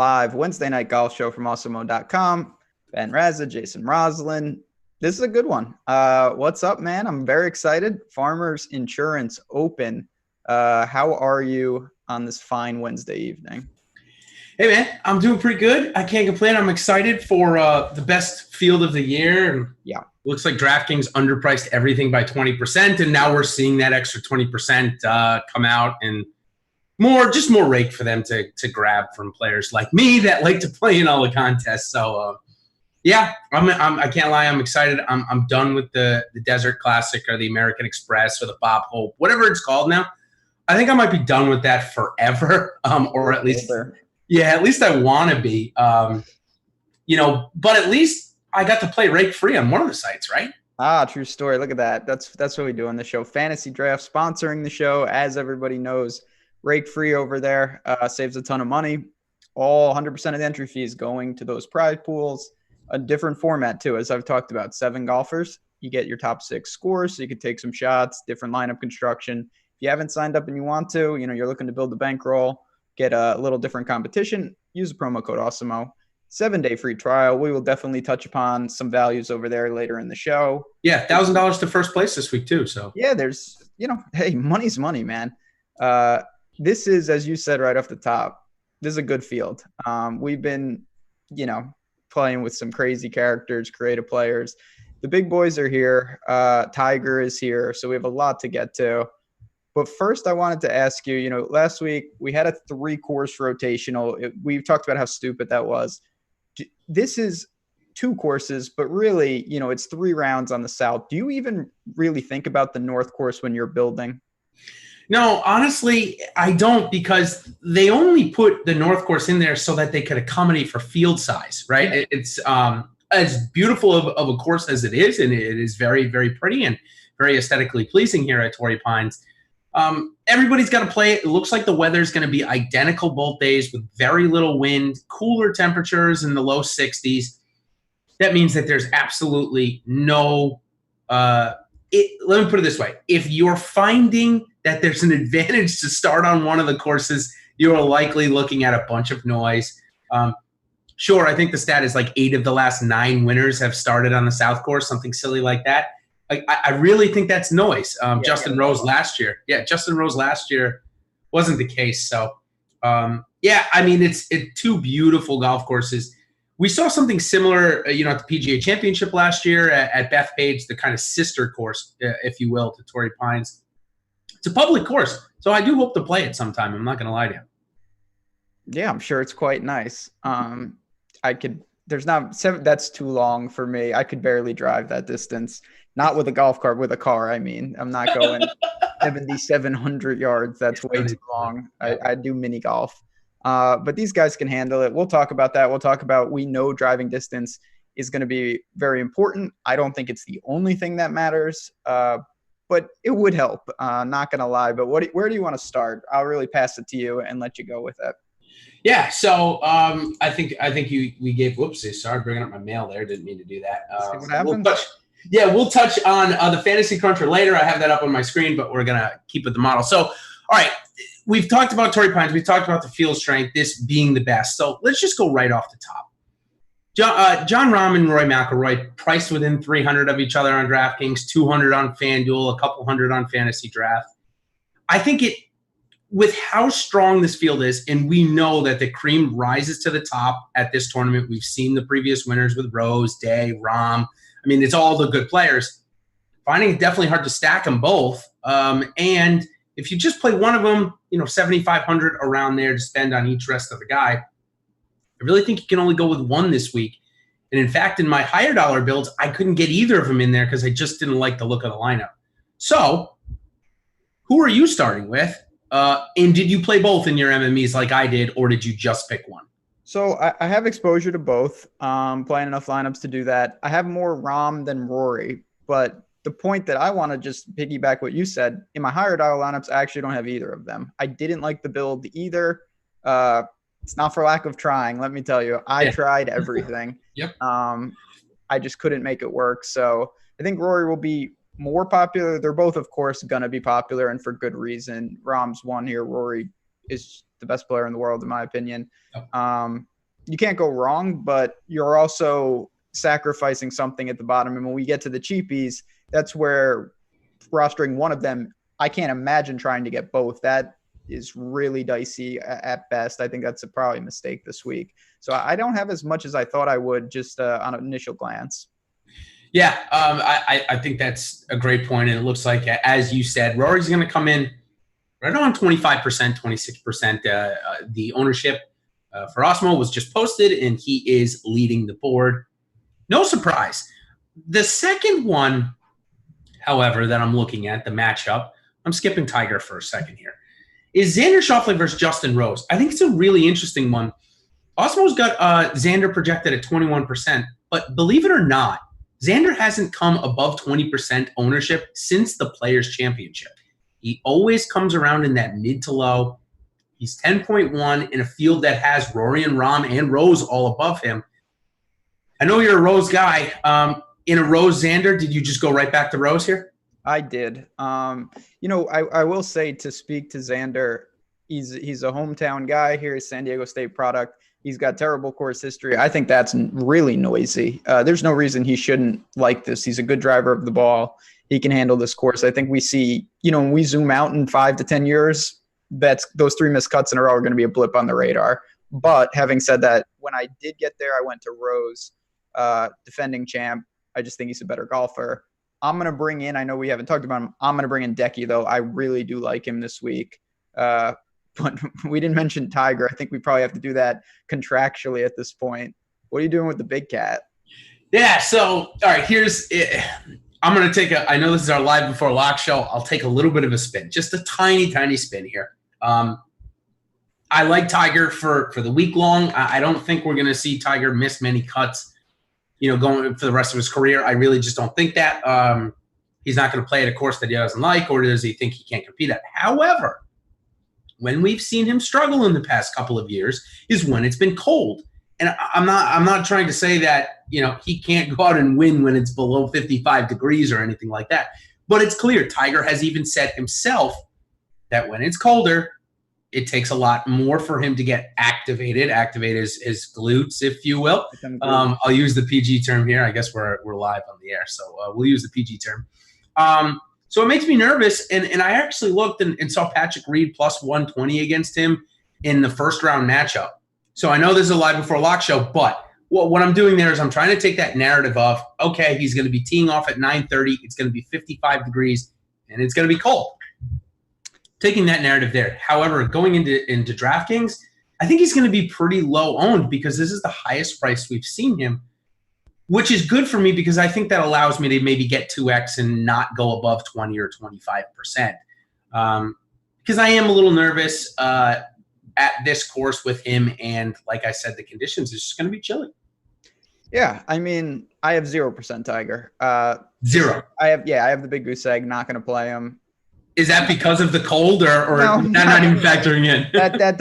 live Wednesday night golf show from awesemo.com. Ben Raza, Jason Roslin. This is a good one. What's up, man? I'm very excited. Farmers Insurance Open. How are you on this fine Wednesday evening? Hey, man, I'm doing pretty good. I can't complain. I'm excited for the best field of the year. And yeah, looks like DraftKings underpriced everything by 20%, and now we're seeing that extra 20% come out, and more rake for them to grab from players like me that like to play in all the contests. So, yeah, I can't lie. I'm excited. I'm done with the Desert Classic or the American Express or the Bob Hope, whatever it's called now. I think I might be done with that forever, or at least – yeah, at least I want to be, but at least I got to play rake free on one of the sites, right? True story. Look at that. That's what we do on the show. Fantasy Draft sponsoring the show. As everybody knows, rake free over there saves a ton of money. All 100% of the entry fees going to those prize pools. A different format too, as I've talked about. 7 golfers. You get your top 6 scores, so you can take some shots, different lineup construction. If you haven't signed up and you want to, you're looking to build the bankroll, get a little different competition, use the promo code AWESEMO. 7-day free trial. We will definitely touch upon some values over there later in the show. Yeah, $1,000 to first place this week too. So yeah, there's, hey, money's money, man. This is, as you said right off the top, this is a good field. We've been, playing with some crazy characters, creative players. The big boys are here. Tiger is here. So we have a lot to get to. But first, I wanted to ask you, last week we had a 3-course rotational. We've talked about how stupid that was. This is 2 courses, but really, it's 3 rounds on the South. Do you even really think about the North course when you're building? No, honestly, I don't, because they only put the North course in there so that they could accommodate for field size, right? Yeah. It's as beautiful of a course as it is, and it is very, very pretty and very aesthetically pleasing here at Torrey Pines. Everybody's got to play it. It looks like the weather's going to be identical both days with very little wind, cooler temperatures in the low 60s. That means that there's absolutely no let me put it this way. If you're finding that there's an advantage to start on one of the courses, you're likely looking at a bunch of noise. Sure, I think the stat is like 8 of the last 9 winners have started on the South course, something silly like that. I really think that's noise. Justin Rose last year. Yeah, Justin Rose last year wasn't the case. So, it's 2 beautiful golf courses. We saw something similar, at the PGA Championship last year at Bethpage, the kind of sister course, if you will, to Torrey Pines. It's a public course, so I do hope to play it sometime. I'm not going to lie to you. Yeah, I'm sure it's quite nice. That's too long for me. I could barely drive that distance. Not with a golf cart, with a car. I mean, I'm not going 7,700 yards. That's way too long. I do mini golf. But these guys can handle it. We'll talk about that. We'll talk about, we know driving distance is going to be very important. I don't think it's the only thing that matters, but it would help. Not going to lie. But where do you want to start? I'll really pass it to you and let you go with it. Yeah, so I think we gave. Whoopsie, sorry, bringing up my mail there. Didn't mean to do that. See what happened? We'll touch on the Fantasy Cruncher later. I have that up on my screen, but we're gonna keep with the model. So, all right, we've talked about Torrey Pines. We've talked about the field strength, this being the best. So let's just go right off the top. John Rahm and Rory McIlroy priced within 300 of each other on DraftKings, 200 on FanDuel, a couple hundred on Fantasy Draft. I think with how strong this field is, and we know that the cream rises to the top at this tournament. We've seen the previous winners with Rose, Day, Rahm. I mean, it's all the good players. Finding it definitely hard to stack them both. And if you just play one of them, 7,500 around there to spend on each rest of the guy, I really think you can only go with one this week. And in fact, in my higher dollar builds, I couldn't get either of them in there because I just didn't like the look of the lineup. So who are you starting with? And did you play both in your MMEs like I did, or did you just pick one? So I have exposure to both, playing enough lineups to do that. I have more Rahm than Rory, but the point that I want to just piggyback what you said, in my higher dollar lineups, I actually don't have either of them. I didn't like the build either. It's not for lack of trying, let me tell you. I tried everything. Yep. I just couldn't make it work. So I think Rory will be more popular. They're both, of course, going to be popular, and for good reason. Rahm's won here. Rory is the best player in the world, in my opinion. you can't go wrong, but you're also sacrificing something at the bottom. And when we get to the cheapies, that's where rostering one of them, I can't imagine trying to get both. That is really dicey at best. I think that's probably a mistake this week. So I don't have as much as I thought I would just on an initial glance. Yeah, I think that's a great point. And it looks like, as you said, Rory's going to come in right on 25%, 26%. The ownership for Osmo was just posted, and he is leading the board. No surprise. The second one, however, that I'm looking at, the matchup, I'm skipping Tiger for a second here, is Xander Schauffele versus Justin Rose. I think it's a really interesting one. Osmo's got Xander projected at 21%, but believe it or not, Xander hasn't come above 20% ownership since the Players' Championship. He always comes around in that mid to low. He's 10.1 in a field that has Rory and Rahm and Rose all above him. I know you're a Rose guy. In a Rose Xander, did you just go right back to Rose here? I did. I will say, to speak to Xander, he's a hometown guy here, a San Diego State product. He's got terrible course history. I think that's really noisy. There's no reason he shouldn't like this. He's a good driver of the ball. He can handle this course. I think we see, when we zoom out in 5 to 10 years, those 3 missed cuts in a row are going to be a blip on the radar. But having said that, when I did get there, I went to Rose, defending champ. I just think he's a better golfer. I'm going to bring in, I know we haven't talked about him, I'm going to bring in Decky, though. I really do like him this week. But we didn't mention Tiger. I think we probably have to do that contractually at this point. What are you doing with the big cat? Yeah, so, all right, here's it. I'm going to take I know this is our live before lock show. I'll take a little bit of a spin, just a tiny, tiny spin here. I like Tiger for the week long. I don't think we're going to see Tiger miss many cuts, going for the rest of his career. I really just don't think that. He's not going to play at a course that he doesn't like, or does he think he can't compete at? However, when we've seen him struggle in the past couple of years is when it's been cold. And I'm not trying to say that, he can't go out and win when it's below 55 degrees or anything like that. But it's clear Tiger has even said himself that when it's colder, it takes a lot more for him to get activated. Activate his glutes, if you will. I'll use the PG term here. I guess we're live on the air, so we'll use the PG term. So it makes me nervous, and I actually looked and saw Patrick Reed plus 120 against him in the first round matchup. So I know this is a live before lock show, but what I'm doing there is I'm trying to take that narrative of, okay, he's going to be teeing off at 9:30. It's going to be 55 degrees, and it's going to be cold. Taking that narrative there. However, going into DraftKings, I think he's going to be pretty low owned because this is the highest price we've seen him, which is good for me because I think that allows me to maybe get 2x and not go above 20 or 25%. Because I am a little nervous at this course with him. And like I said, the conditions is just going to be chilly. Yeah, I mean, I have 0% Tiger. Zero. I have the big goose egg, not going to play him. Is that because of the cold or no, not even factoring in? that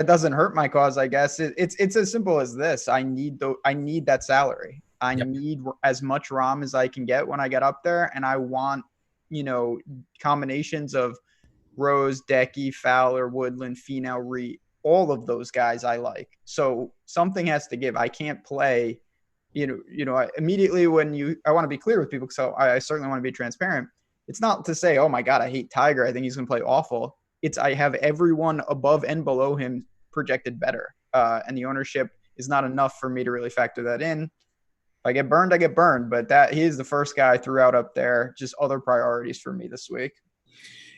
doesn't hurt my cause, I guess. It's as simple as this. I need that salary. I need as much ROM as I can get when I get up there, and I want, combinations of Rose, Decky, Fowler, Woodland, Finau, Reed, all of those guys I like. So something has to give. I can't play, immediately I want to be clear with people, so I certainly want to be transparent. It's not to say, oh my God, I hate Tiger, I think he's going to play awful. It's I have everyone above and below him projected better. And the ownership is not enough for me to really factor that in. If I get burned, I get burned. But he is the first guy I threw out up there. Just other priorities for me this week.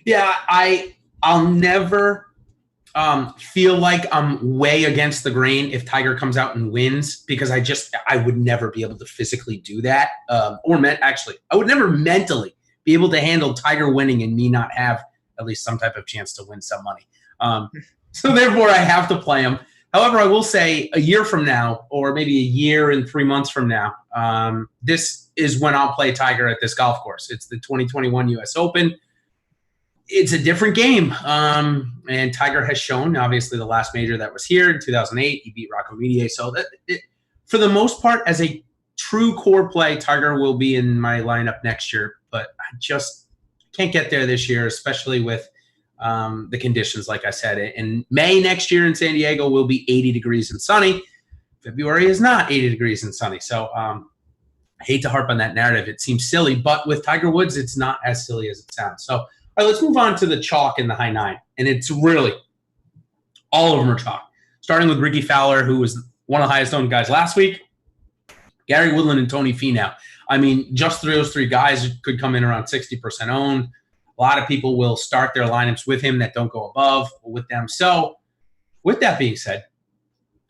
Yeah, I'll never feel like I'm way against the grain if Tiger comes out and wins, because I would never be able to physically do that. I would never mentally be able to handle Tiger winning and me not have at least some type of chance to win some money. So therefore I have to play him. However, I will say a year from now, or maybe a year and 3 months from now, this is when I'll play Tiger at this golf course. It's the 2021 US Open. It's a different game. And Tiger has shown, obviously, the last major that was here in 2008, he beat Rocco Mediate. So for the most part, as a true core play, Tiger will be in my lineup next year. But I just can't get there this year, especially with the conditions, like I said. In May next year in San Diego will be 80 degrees and sunny. February is not 80 degrees and sunny. So I hate to harp on that narrative. It seems silly, but with Tiger Woods, it's not as silly as it sounds. So, all right, let's move on to the chalk in the high 9. And it's really, all of them are chalk. Starting with Ricky Fowler, who was one of the highest owned guys last week. Gary Woodland and Tony Finau. I mean, just those 3 guys could come in around 60% owned. A lot of people will start their lineups with him that don't go above or with them. So, with that being said,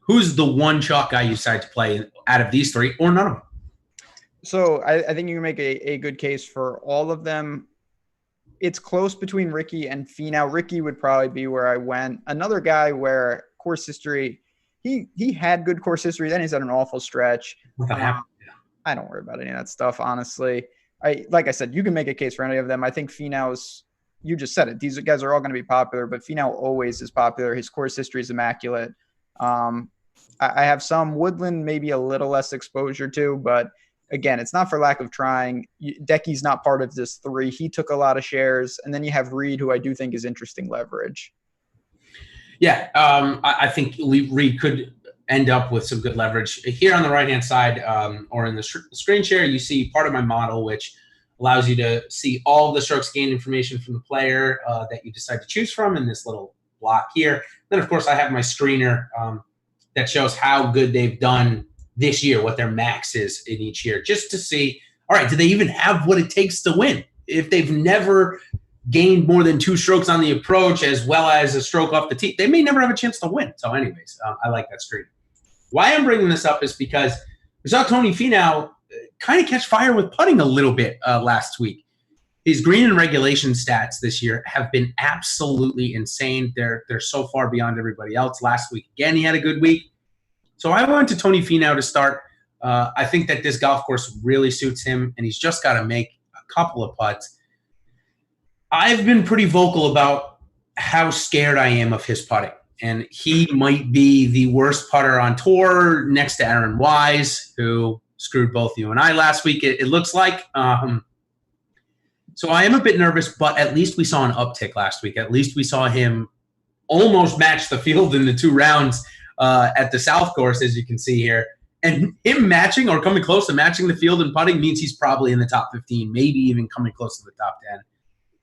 who's the one chalk guy you decide to play out of these 3 or none of them? So I think you can make a good case for all of them. It's close between Ricky and Finau. Ricky would probably be where I went. Another guy where course history, he had good course history. Then he's had an awful stretch. I don't worry about any of that stuff, honestly. Like I said, you can make a case for any of them. I think Finau's, you just said it. These guys are all going to be popular, but Finau always is popular. His course history is immaculate. I have some Woodland, maybe a little less exposure to, but again, it's not for lack of trying. Decky's not part of this 3. He took a lot of shares. And then you have Reed, who I do think is interesting leverage. Yeah, I think Reed could end up with some good leverage. Here on the right-hand side or in the screen share, you see part of my model, which allows you to see all the strokes gained information from the player that you decide to choose from in this little block here. Then, of course, I have my screener that shows how good they've done this year, what their max is in each year, just to see, all right, do they even have what it takes to win? If they've never gained more than 2 strokes on the approach as well as a stroke off the tee, they may never have a chance to win. So anyways, I like that screen. Why I'm bringing this up is because we saw Tony Finau kind of catch fire with putting a little bit last week. His green and regulation stats this year have been absolutely insane. They're so far beyond everybody else. Last week, again, he had a good week. So I went to Tony Finau to start. I think that this golf course really suits him, and he's just got to make a couple of putts. I've been pretty vocal about how scared I am of his putting, and he might be the worst putter on tour next to Aaron Wise, who screwed both you and I last week, it looks like. So I am a bit nervous, but at least we saw an uptick last week. At least we saw him almost match the field in the 2 rounds at the South Course, as you can see here. And him matching or coming close to matching the field in putting means he's probably in the top 15, maybe even coming close to the top 10.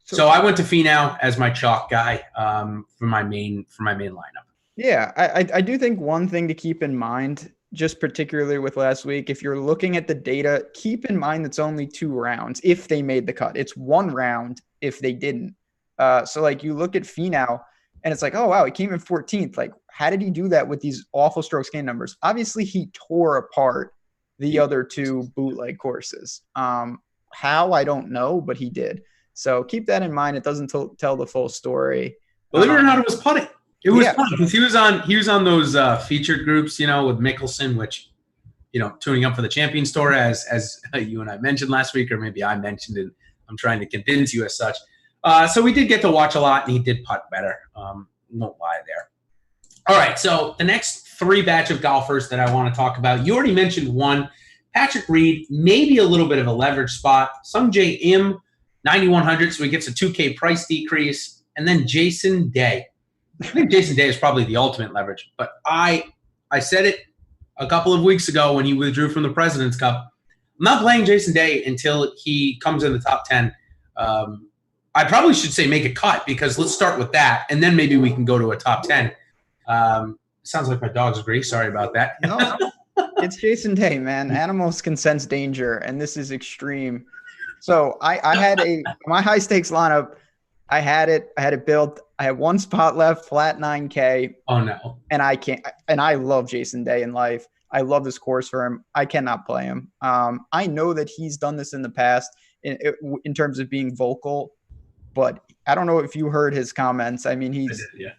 So I went to Finau as my chalk guy for my main lineup. Yeah, I do think one thing to keep in mind, just particularly with last week, if you're looking at the data, keep in mind it's only 2 rounds if they made the cut. It's 1 round if they didn't. So like you look at Finau and it's like, oh, wow, he came in 14th. Like, how did he do that with these awful strokes gained numbers? Obviously, he tore apart the other 2 bootleg courses. How, I don't know, but he did. So keep that in mind. It doesn't tell the full story. Believe it or not, it was putting. It was fun because he was on those featured groups, with Mickelson, which, tuning up for the Champions Tour, as you and I mentioned last week, or maybe I mentioned it. I'm trying to convince you as such. So we did get to watch a lot, and he did putt better. Won't lie there. All right, so the next 3 batch of golfers that I want to talk about, you already mentioned one, Patrick Reed, maybe a little bit of a leverage spot. Sungjae Im, 9,100, so he gets a 2K price decrease, and then Jason Day. I think Jason Day is probably the ultimate leverage, but I said it a couple of weeks ago when he withdrew from the President's Cup. I'm not playing Jason Day until he comes in the top 10. I probably should say make a cut, because let's start with that, and then maybe we can go to a top 10. Sounds like my dogs agree. Sorry about that. No, it's Jason Day, man. Animals can sense danger, and this is extreme. So I had my high stakes lineup. I had it built. I had 1 spot left, flat 9K. Oh no. And I love Jason Day in life. I love this course for him. I cannot play him. I know that he's done this in the past in terms of being vocal, but I don't know if you heard his comments. I mean, he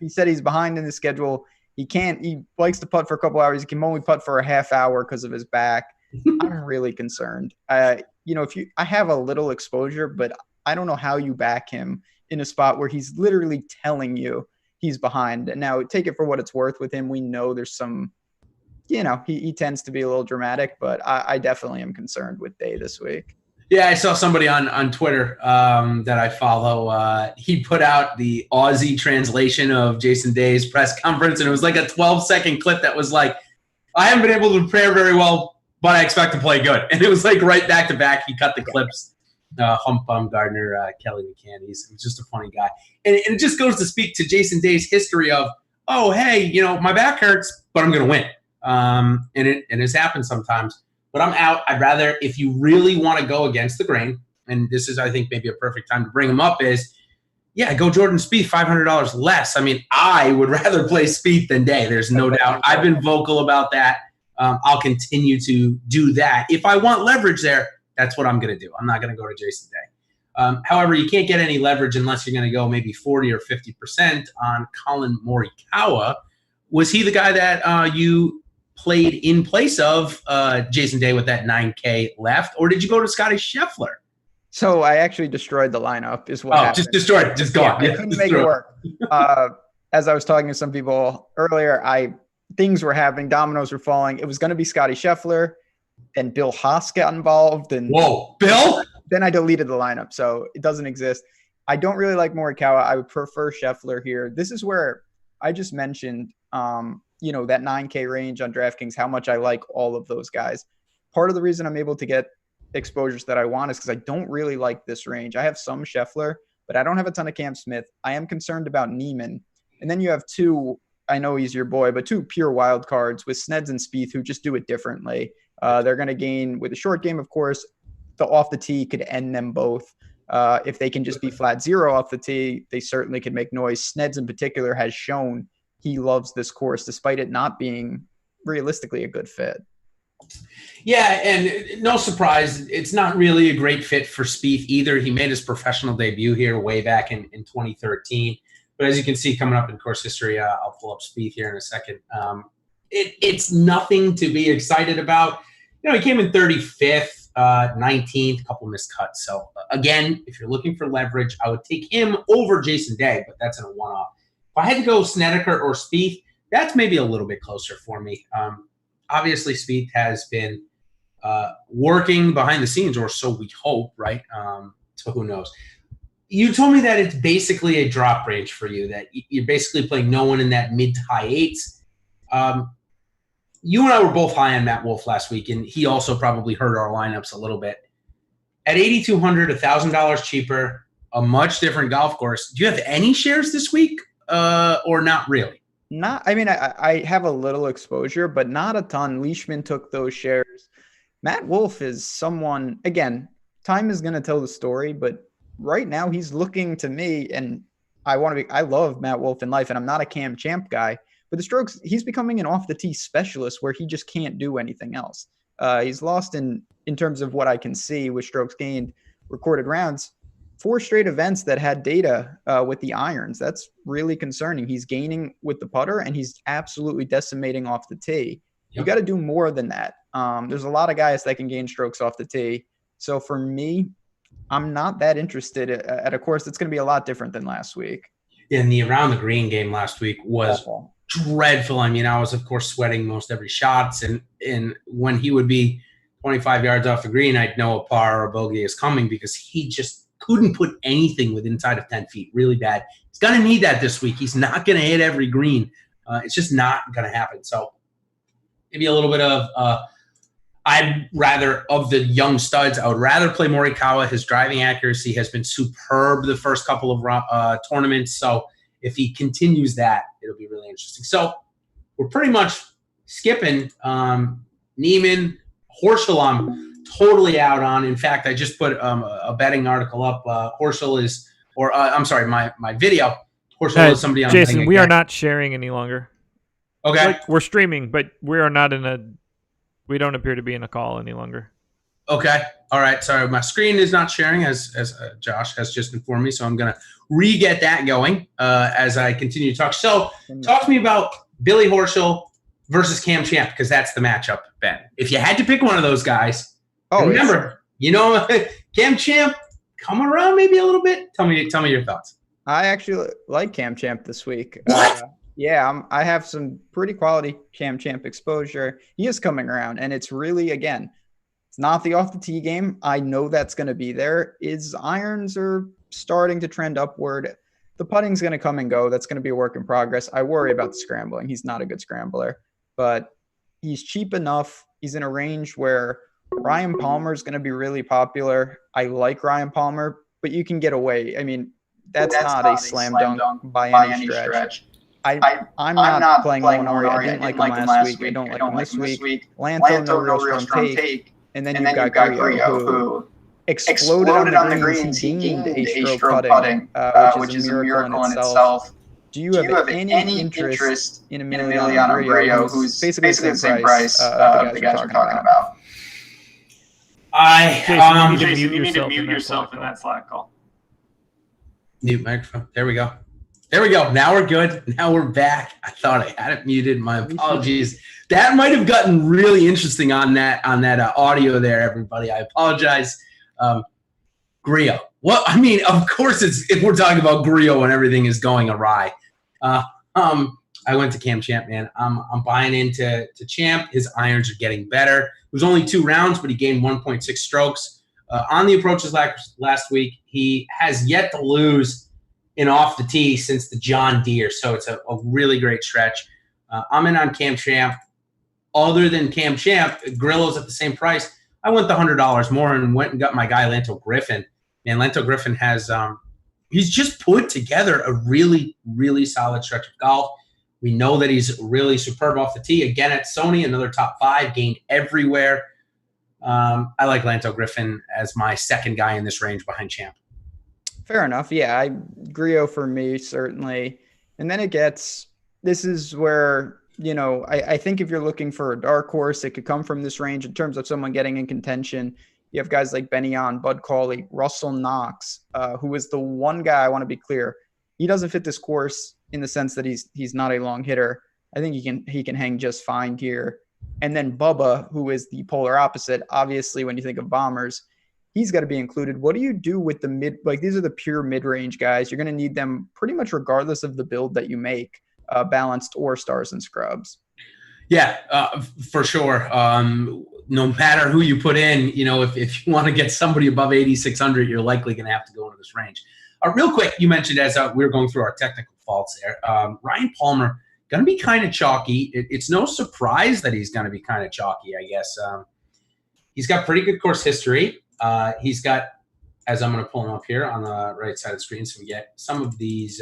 said he's behind in the schedule. He likes to putt for a couple hours. He can only putt for a half hour because of his back. I'm really concerned. I have a little exposure, but I don't know how you back him in a spot where he's literally telling you he's behind. And now take it for what it's worth with him. We know there's some, he tends to be a little dramatic, but I definitely am concerned with Day this week. Yeah, I saw somebody on Twitter that I follow. He put out the Aussie translation of Jason Day's press conference, and it was like a 12-second clip that was like, I haven't been able to prepare very well, but I expect to play good. And it was like right back to back. He cut the clips. Hump Gardner, Kelly McCann. He's just a funny guy. And it just goes to speak to Jason Day's history of, oh, hey, my back hurts, but I'm going to win. And it's happened sometimes. But I'm out. I'd rather, if you really want to go against the grain, and this is, I think, maybe a perfect time to bring him up, is, yeah, go Jordan Spieth, $500 less. I mean, I would rather play Spieth than Day. There's no doubt. I've been vocal about that. I'll continue to do that. If I want leverage there, that's what I'm going to do. I'm not going to go to Jason Day. However, you can't get any leverage unless you're going to go maybe 40 or 50% on Colin Morikawa. Was he the guy that you played in place of Jason Day with that 9K left, or did you go to Scotty Scheffler? So I actually destroyed the lineup is what happened. Just destroyed it. Just gone. Yeah, I couldn't make it work. As I was talking to some people earlier, things were happening. Dominoes were falling. It was going to be Scotty Scheffler. Then Bill Haas got involved. And whoa, Bill? Then I deleted the lineup, so it doesn't exist. I don't really like Morikawa. I would prefer Scheffler here. This is where I just mentioned, that 9K range on DraftKings, how much I like all of those guys. Part of the reason I'm able to get exposures that I want is because I don't really like this range. I have some Scheffler, but I don't have a ton of Cam Smith. I am concerned about Neiman. And then you have two, I know he's your boy, but two pure wild cards with Sneds and Spieth who just do it differently. They're going to gain with a short game, of course. The off the tee could end them both. If they can just be flat zero off the tee, they certainly could make noise. Sneds in particular has shown he loves this course, despite it not being realistically a good fit. Yeah, and no surprise, it's not really a great fit for Spieth either. He made his professional debut here way back in 2013. But as you can see coming up in course history, I'll pull up Spieth here in a second. It's nothing to be excited about. He came in 35th, 19th, a couple missed cuts. So, again, if you're looking for leverage, I would take him over Jason Day, but that's in a one-off. If I had to go Snedeker or Spieth, that's maybe a little bit closer for me. Obviously, Spieth has been working behind the scenes, or so we hope, right? So who knows? You told me that it's basically a drop range for you, that you're basically playing no one in that mid to high eights. You and I were both high on Matt Wolff last week, and he also probably hurt our lineups a little bit. At $8,200, $1,000 cheaper, a much different golf course. Do you have any shares this week or not really? I have a little exposure, but not a ton. Leishman took those shares. Matt Wolff is someone, again, time is going to tell the story, but right now he's looking to me, and I love Matt Wolff in life, and I'm not a Cam Champ guy, but the strokes, he's becoming an off the tee specialist where he just can't do anything else. He's lost in terms of what I can see with strokes gained, recorded rounds, 4 straight events that had data with the irons. That's really concerning. He's gaining with the putter, and he's absolutely decimating off the tee. You got to do more than that. There's a lot of guys that can gain strokes off the tee. So for me, I'm not that interested at a course that's going to be a lot different than last week. Yeah, and the around the green game last week was awful. Dreadful. I mean, I was, of course, sweating most every shot. And when he would be 25 yards off the green, I'd know a par or a bogey is coming because he just couldn't put anything within inside of 10 feet. Really bad. He's going to need that this week. He's not going to hit every green. It's just not going to happen. So maybe a little bit of of the young studs, I would rather play Morikawa. His driving accuracy has been superb the first couple of tournaments. So if he continues that, it'll be really interesting. So we're pretty much skipping Neiman. Horschel I'm totally out on. In fact, I just put a betting article up. Horschel is, my video. Horschel is somebody I'm Jason, we are not sharing any longer. Okay. We're streaming, but we are not we don't appear to be in a call any longer. Okay. All right. Sorry, my screen is not sharing, as Josh has just informed me. So I'm going to re-get that going as I continue to talk. So talk to me about Billy Horschel versus Cam Champ, because that's the matchup, Ben. If you had to pick one of those guys, remember, Cam Champ come around maybe a little bit. Tell me your thoughts. I actually like Cam Champ this week. What? I have some pretty quality Cam Champ exposure. He is coming around, and it's really, again, it's not the off the tee game. I know that's going to be there. His irons are starting to trend upward. The putting's going to come and go. That's going to be a work in progress. I worry about the scrambling. He's not a good scrambler, but he's cheap enough. He's in a range where Ryan Palmer is going to be really popular. I like Ryan Palmer, but you can get away. I mean, that's not a slam dunk by any stretch. I'm not playing Molinari. I didn't like him last week. I don't like him this week. Lanto, no real strong take. And then you've got Grillo, who exploded on the greens. He gained a stroke putting, which is a miracle in itself. Do you have any interest in Emiliano Grillo, who's basically the same price of the guys we're talking about? Jason, you need to mute yourself in that Slack call. Mute microphone. There we go. Now we're good. Now we're back. I thought I had it muted. My apologies. That might have gotten really interesting on that audio there, everybody. I apologize. Grillo. Well, I mean, of course, if we're talking about Grillo and everything is going awry. I went to Cam Champ, man. I'm buying into Champ. His irons are getting better. It was only 2 rounds, but he gained 1.6 strokes on the approaches last week. He has yet to lose in off the tee since the John Deere, so it's a really great stretch. I'm in on Cam Champ. Other than Cam Champ, Grillo's at the same price. I went the $100 more and went and got my guy Lanto Griffin. Man, Lanto Griffin has he's just put together a really, really solid stretch of golf. We know that he's really superb off the tee. Again at Sony, another top 5, gained everywhere. I like Lanto Griffin as my second guy in this range behind Champ. Fair enough. Yeah, Grillo for me, certainly. And then this is where, I think if you're looking for a dark horse, it could come from this range in terms of someone getting in contention. You have guys like Benny On, Bud Cauley, Russell Knox, who is the one guy I want to be clear. He doesn't fit this course in the sense that he's not a long hitter. I think he can hang just fine here. And then Bubba, who is the polar opposite. Obviously, when you think of bombers, he's got to be included. What do you do with the mid? Like, these are the pure mid-range guys. You're going to need them pretty much regardless of the build that you make, balanced or stars and scrubs. Yeah, for sure. No matter who you put in, if you want to get somebody above 8,600, you're likely going to have to go into this range. Real quick, you mentioned as we were going through our technical faults there, Ryan Palmer, going to be kind of chalky. It's no surprise that he's going to be kind of chalky, I guess. He's got pretty good course history. He's got, as I'm going to pull him up here on the right side of the screen so we get some of these,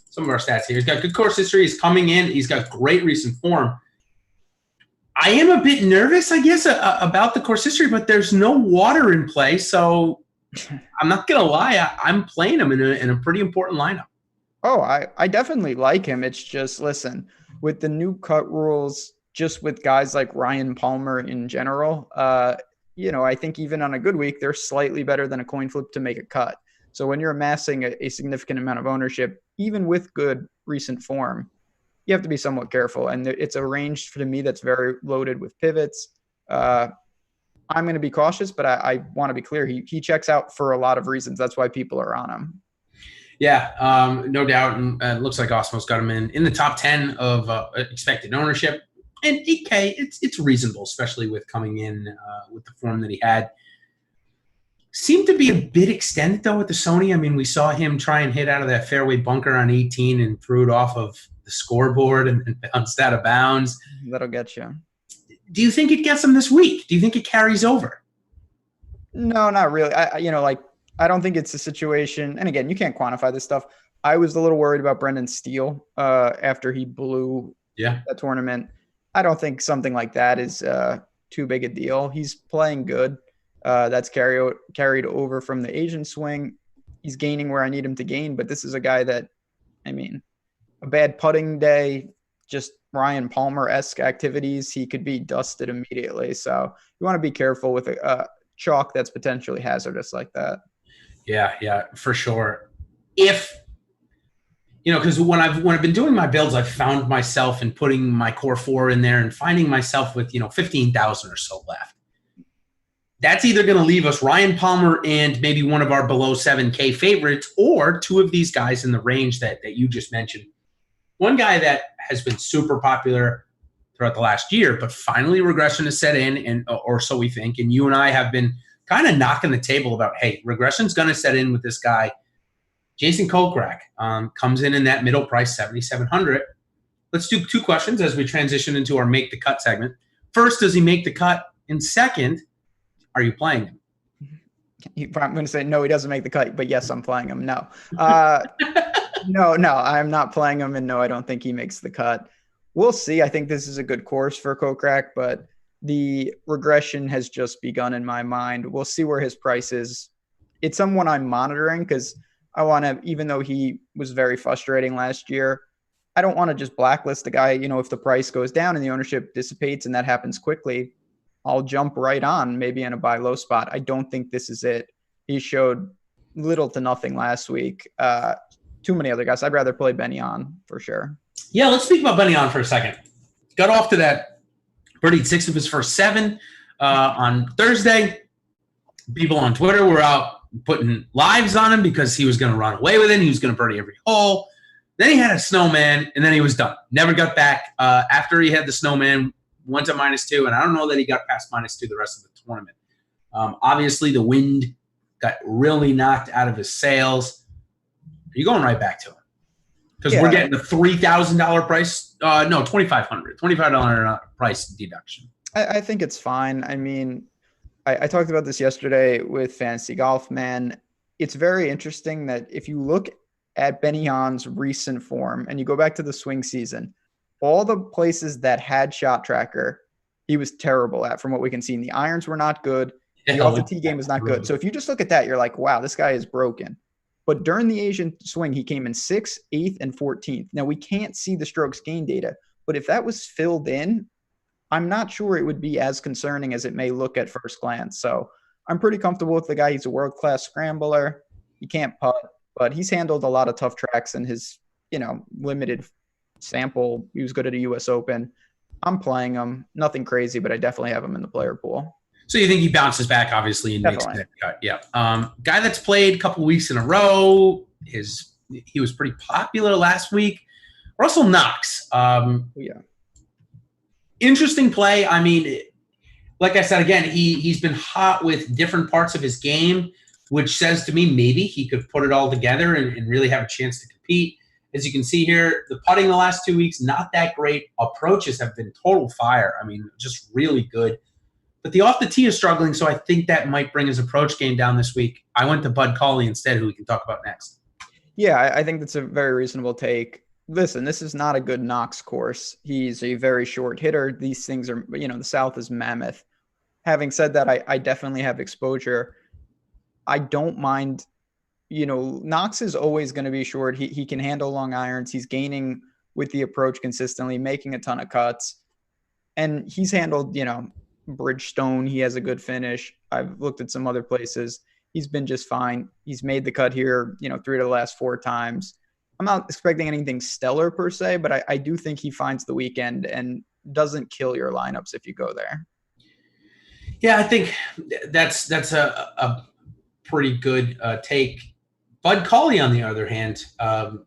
some of our stats here. He's got good course history. He's coming in. He's got great recent form. I am a bit nervous, I guess, about the course history, but there's no water in play, so I'm not going to lie. I'm playing him in a pretty important lineup. Oh, I definitely like him. It's just, listen, with the new cut rules, just with guys like Ryan Palmer in general, I think even on a good week, they're slightly better than a coin flip to make a cut. So when you're amassing a significant amount of ownership, even with good recent form, you have to be somewhat careful. And it's a range to me that's very loaded with pivots. I'm going to be cautious, but I want to be clear. He checks out for a lot of reasons. That's why people are on him. Yeah, no doubt. And it looks like Osmo's got him in the top 10 of expected ownership. And 8K, it's reasonable, especially with coming in with the form that he had. Seemed to be a bit extended, though, with the Sony. I mean, we saw him try and hit out of that fairway bunker on 18 and threw it off of the scoreboard and bounced out of bounds. That'll get you. Do you think it gets him this week? Do you think it carries over? No, not really. I don't think it's a situation. And again, you can't quantify this stuff. I was a little worried about Brendan Steele after he blew that tournament. I don't think something like that is too big a deal. He's playing good. That's carried over from the Asian swing. He's gaining where I need him to gain, but this is a guy that, a bad putting day, just Ryan Palmer-esque activities, he could be dusted immediately. So you want to be careful with a chalk that's potentially hazardous like that. Yeah, for sure. If, because when I've been doing my builds, I've found myself in putting my core 4 in there and finding myself with, 15,000 or so left. That's either going to leave us Ryan Palmer and maybe one of our below 7K favorites, or two of these guys in the range that you just mentioned. One guy that has been super popular throughout the last year, but finally regression has set in, or so we think. And you and I have been kind of knocking the table about, hey, regression's going to set in with this guy. Jason Kokrak comes in that middle price, 7,700. Let's do 2 questions as we transition into our Make the Cut segment. First, does he make the cut? And second, are you playing him? I'm going to say no, he doesn't make the cut, but yes, I'm playing him. No, no, I'm not playing him, and no, I don't think he makes the cut. We'll see. I think this is a good course for Kokrak, but the regression has just begun in my mind. We'll see where his price is. It's someone I'm monitoring because I want to, even though he was very frustrating last year, I don't want to just blacklist the guy. If the price goes down and the ownership dissipates and that happens quickly, I'll jump right on maybe in a buy low spot. I don't think this is it. He showed little to nothing last week. Too many other guys. I'd rather play Benyon for sure. Yeah, let's speak about Benyon for a second. Got off to that birdied 6 of his first 7 on Thursday. People on Twitter were out putting lives on him because he was going to run away with it. He was going to birdie every hole. Then he had a snowman, and then he was done. Never got back. After he had the snowman, went to -2, and I don't know that he got past -2 the rest of the tournament. Obviously, the wind got really knocked out of his sails. Are you going right back to him? Because we're getting the $3,000 price. No, $2,500 price deduction. I think it's fine. I mean, I talked about this yesterday with Fantasy Golf, man. It's very interesting that if you look at Benyon's recent form and you go back to the swing season, all the places that had shot tracker, he was terrible at from what we can see. And the irons were not good. The off the tee game was not good. So if you just look at that, you're like, wow, this guy is broken. But during the Asian swing, he came in 6th, 8th, and 14th. Now, we can't see the strokes gain data, but if that was filled in, I'm not sure it would be as concerning as it may look at first glance. So I'm pretty comfortable with the guy. He's a world-class scrambler. He can't putt, but he's handled a lot of tough tracks in his, limited sample. He was good at a U.S. Open. I'm playing him. Nothing crazy, but I definitely have him in the player pool. So you think he bounces back, obviously, and makes that cut? Yeah. Guy that's played a couple weeks in a row. He was pretty popular last week. Russell Knox. Interesting play. I mean, like I said, again, he's been hot with different parts of his game, which says to me maybe he could put it all together and really have a chance to compete. As you can see here, the putting the last 2 weeks, not that great. Approaches have been total fire. I mean, just really good. But the off the tee is struggling, so I think that might bring his approach game down this week. I went to Bud Cauley instead, who we can talk about next. Yeah, I think that's a very reasonable take. Listen, this is not a good Knox course. He's a very short hitter. These things are, the South is mammoth. Having said that, I definitely have exposure. I don't mind, Knox is always going to be short. He can handle long irons. He's gaining with the approach consistently, making a ton of cuts. And he's handled, Bridgestone. He has a good finish. I've looked at some other places. He's been just fine. He's made the cut here, 3 of the last 4 times. I'm not expecting anything stellar per se, but I do think he finds the weekend and doesn't kill your lineups if you go there. Yeah, I think that's a pretty good take. Bud Cauley, on the other hand, the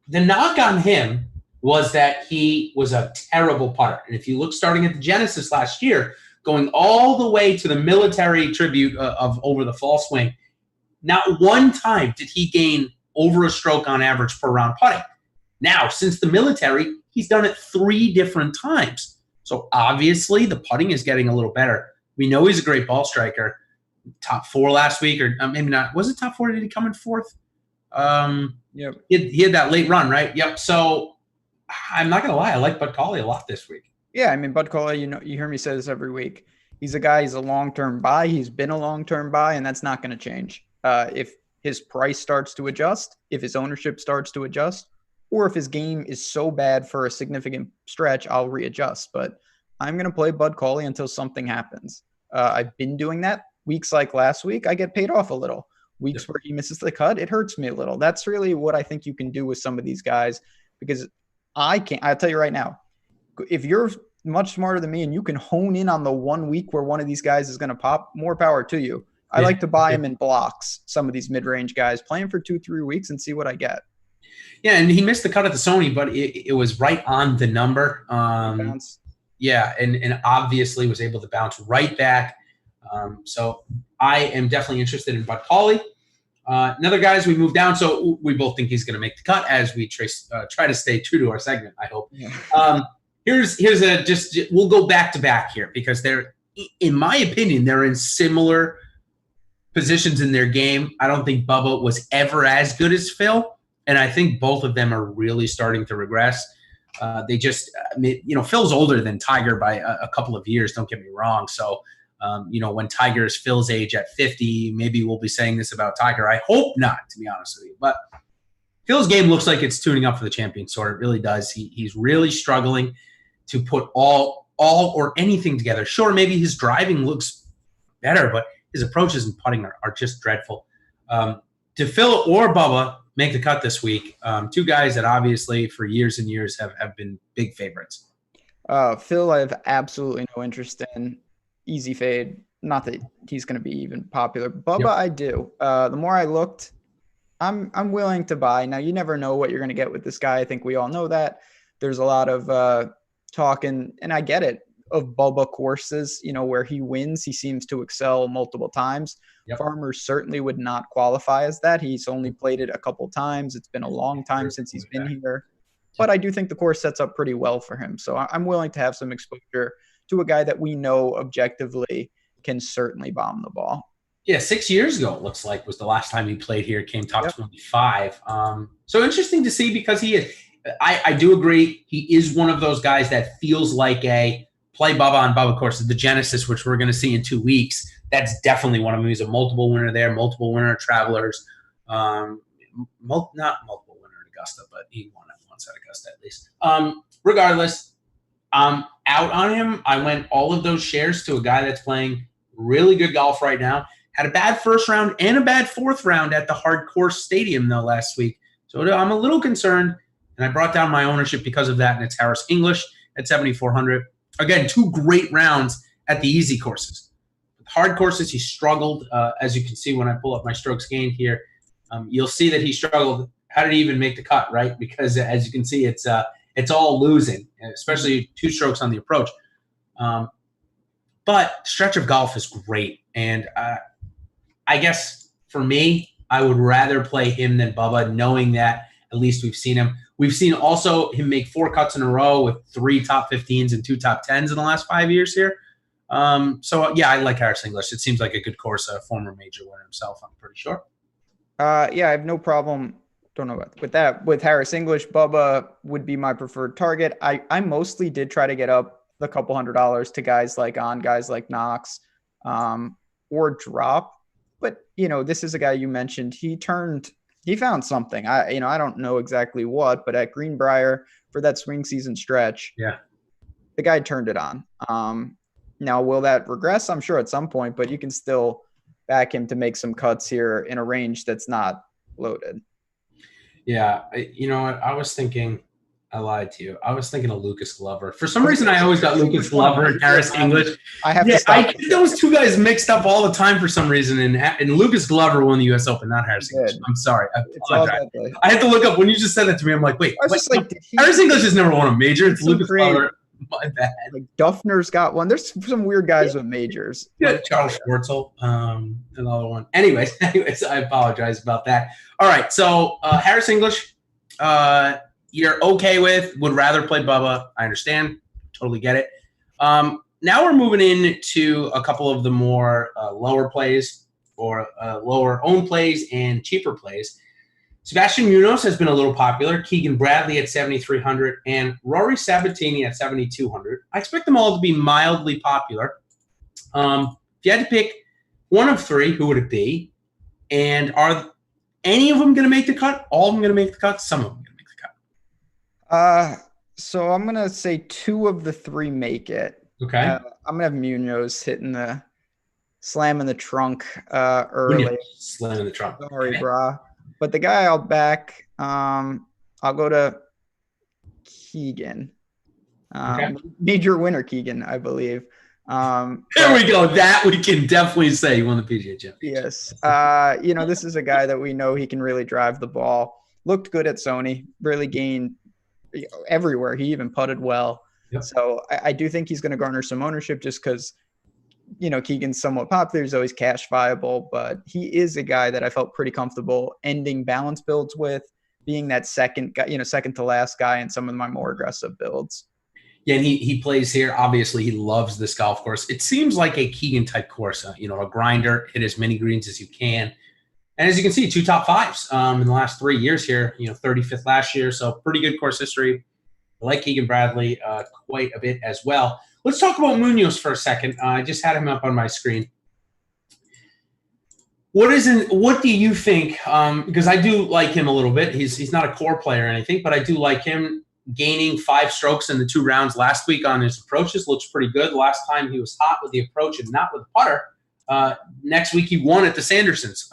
knock on him was that he was a terrible putter. And if you look starting at the Genesis last year, going all the way to the military tribute of over the fall swing, not one time did he gain over a stroke on average per round putting. Now, since the military, he's done it 3 different times. So obviously the putting is getting a little better. We know he's a great ball striker. Top 4 last week, or maybe not. Was it top 4? Did he come in 4th? Yep. He had that late run, right? Yep. So I'm not going to lie. I like Bud Cauley a lot this week. Yeah, I mean, Bud Cauley, you hear me say this every week. He's a guy, he's a long-term buy. He's been a long-term buy, and that's not going to change. If his price starts to adjust, if his ownership starts to adjust, or if his game is so bad for a significant stretch, I'll readjust. But I'm going to play Bud Cauley until something happens. I've been doing that. Weeks like last week, I get paid off a little. Weeks where he misses the cut, it hurts me a little. That's really what I think you can do with some of these guys, because I'll tell you right now, if you're much smarter than me and you can hone in on the 1 week where one of these guys is going to pop, more power to you. I like to buy him in blocks, some of these mid-range guys, play him for 2-3 weeks and see what I get. Yeah, and he missed the cut at the Sony, but it was right on the number. Yeah, and obviously was able to bounce right back. So I am definitely interested in Bud Cauley. Another guy as we move down, so we both think he's going to make the cut as we try to stay true to our segment, I hope. Yeah. Here's a just we'll go back to back here because they're, in my opinion, they're in similar positions in their game. I don't think Bubba was ever as good as Phil, and I think both of them are really starting to regress. They just, Phil's older than Tiger by a couple of years. Don't get me wrong. So, when Tiger is Phil's age at 50, maybe we'll be saying this about Tiger. I hope not, to be honest with you. But Phil's game looks like it's tuning up for the Champion Tour. It really does. He's really struggling to put all or anything together. Sure, maybe his driving looks better, but his approaches and putting are just dreadful. To Phil or Bubba make the cut this week, two guys that obviously for years and years have been big favorites. Phil, I have absolutely no interest in. Easy fade. Not that he's going to be even popular. Bubba, yep. I do. The more I looked, I'm willing to buy. Now, you never know what you're going to get with this guy. I think we all know that. There's a lot of talk, and I get it, of Bubba courses, where he wins. He seems to excel multiple times. Yep. Farmers certainly would not qualify as that. He's only played it a couple times. It's been a long time since he's been here. But I do think the course sets up pretty well for him. So I'm willing to have some exposure to a guy that we know objectively can certainly bomb the ball. Yeah, 6 years ago, it looks like, was the last time he played here. Came top 25. So interesting to see because he is – I do agree. He is one of those guys that feels like a play Bubba on Bubba course, the Genesis, which we're going to see in 2 weeks. That's definitely one of them. He's a multiple winner there, multiple winner at Travelers. Not multiple winner at Augusta, but he won it once at Augusta at least. Regardless, I'm out on him. I went all of those shares to a guy that's playing really good golf right now. Had a bad first round and a bad fourth round at the Hard Course Stadium, though, last week. So I'm a little concerned, and I brought down my ownership because of that, and it's Harris English at 7,400. Again, 2 great rounds at the easy courses. With hard courses, he struggled. As you can see when I pull up my strokes gained here, you'll see that he struggled. How did he even make the cut, right? Because as you can see, it's all losing, especially 2 strokes on the approach. But stretch of golf is great, and I guess for me, I would rather play him than Bubba, knowing that at least we've seen him. We've seen also him make 4 cuts in a row with 3 top 15s and 2 top 10s in the last 5 years here. So, yeah, I like Harris English. It seems like a good course, a former major winner himself, I'm pretty sure. Yeah, I have no problem. Don't know with that. With Harris English, Bubba would be my preferred target. I mostly did try to get up the couple $100s to guys like Knox or Drop. But, this is a guy you mentioned. He found something. I don't know exactly what, but at Greenbrier for that swing season stretch, the guy turned it on. Now, will that regress? I'm sure at some point, but you can still back him to make some cuts here in a range that's not loaded. Yeah. You know what? I was thinking, I lied to you. I was thinking of Lucas Glover. For some reason, I always got Lucas Glover and Harris English. I have to stop. I get those 2 guys mixed up all the time for some reason. And Lucas Glover won the U.S. Open, not Harris English. I'm sorry. I apologize. I had to look up when you just said that to me. I'm like, wait. Harris English has never won a major. It's Lucas Glover. My bad. Like Duffner's got one. There's some weird guys with majors. Yeah, Charles Schwartzel, another one. Anyways, I apologize about that. All right, so Harris English, you're okay with, would rather play Bubba. I understand. Totally get it. Now we're moving into a couple of the more lower plays or lower owned plays and cheaper plays. Sebastian Munoz has been a little popular. Keegan Bradley at 7,300 and Rory Sabatini at 7,200. I expect them all to be mildly popular. If you had to pick one of 3, who would it be? And are any of them going to make the cut? All of them going to make the cut? Some of them going to make the cut. So I'm going to say 2 of the 3 make it. Okay. I'm going to have Munoz slamming the trunk early. Slamming the trunk. Sorry, brah. But the guy I'll back, I'll go to Keegan. Major winner Keegan, I believe. There we go. That we can definitely say he won the PGA Championship. Yes. This is a guy that we know he can really drive the ball. Looked good at Sony. Really gained everywhere. He even putted well. Yep. So I do think he's going to garner some ownership just because – Keegan's somewhat popular. He's always cash viable, but he is a guy that I felt pretty comfortable ending balance builds with, being that second guy, second to last guy in some of my more aggressive builds. Yeah, and he plays here. Obviously, he loves this golf course. It seems like a Keegan-type course, a grinder, hit as many greens as you can. And as you can see, 2 top 5s in the last 3 years here, 35th last year. So pretty good course history. I like Keegan Bradley quite a bit as well. Let's talk about Munoz for a second. I just had him up on my screen. What do you think? Because I do like him a little bit. He's not a core player or anything, but I do like him. Gaining 5 strokes in the 2 rounds last week on his approaches looks pretty good. Last time he was hot with the approach and not with the putter. Next week he won at the Sandersons.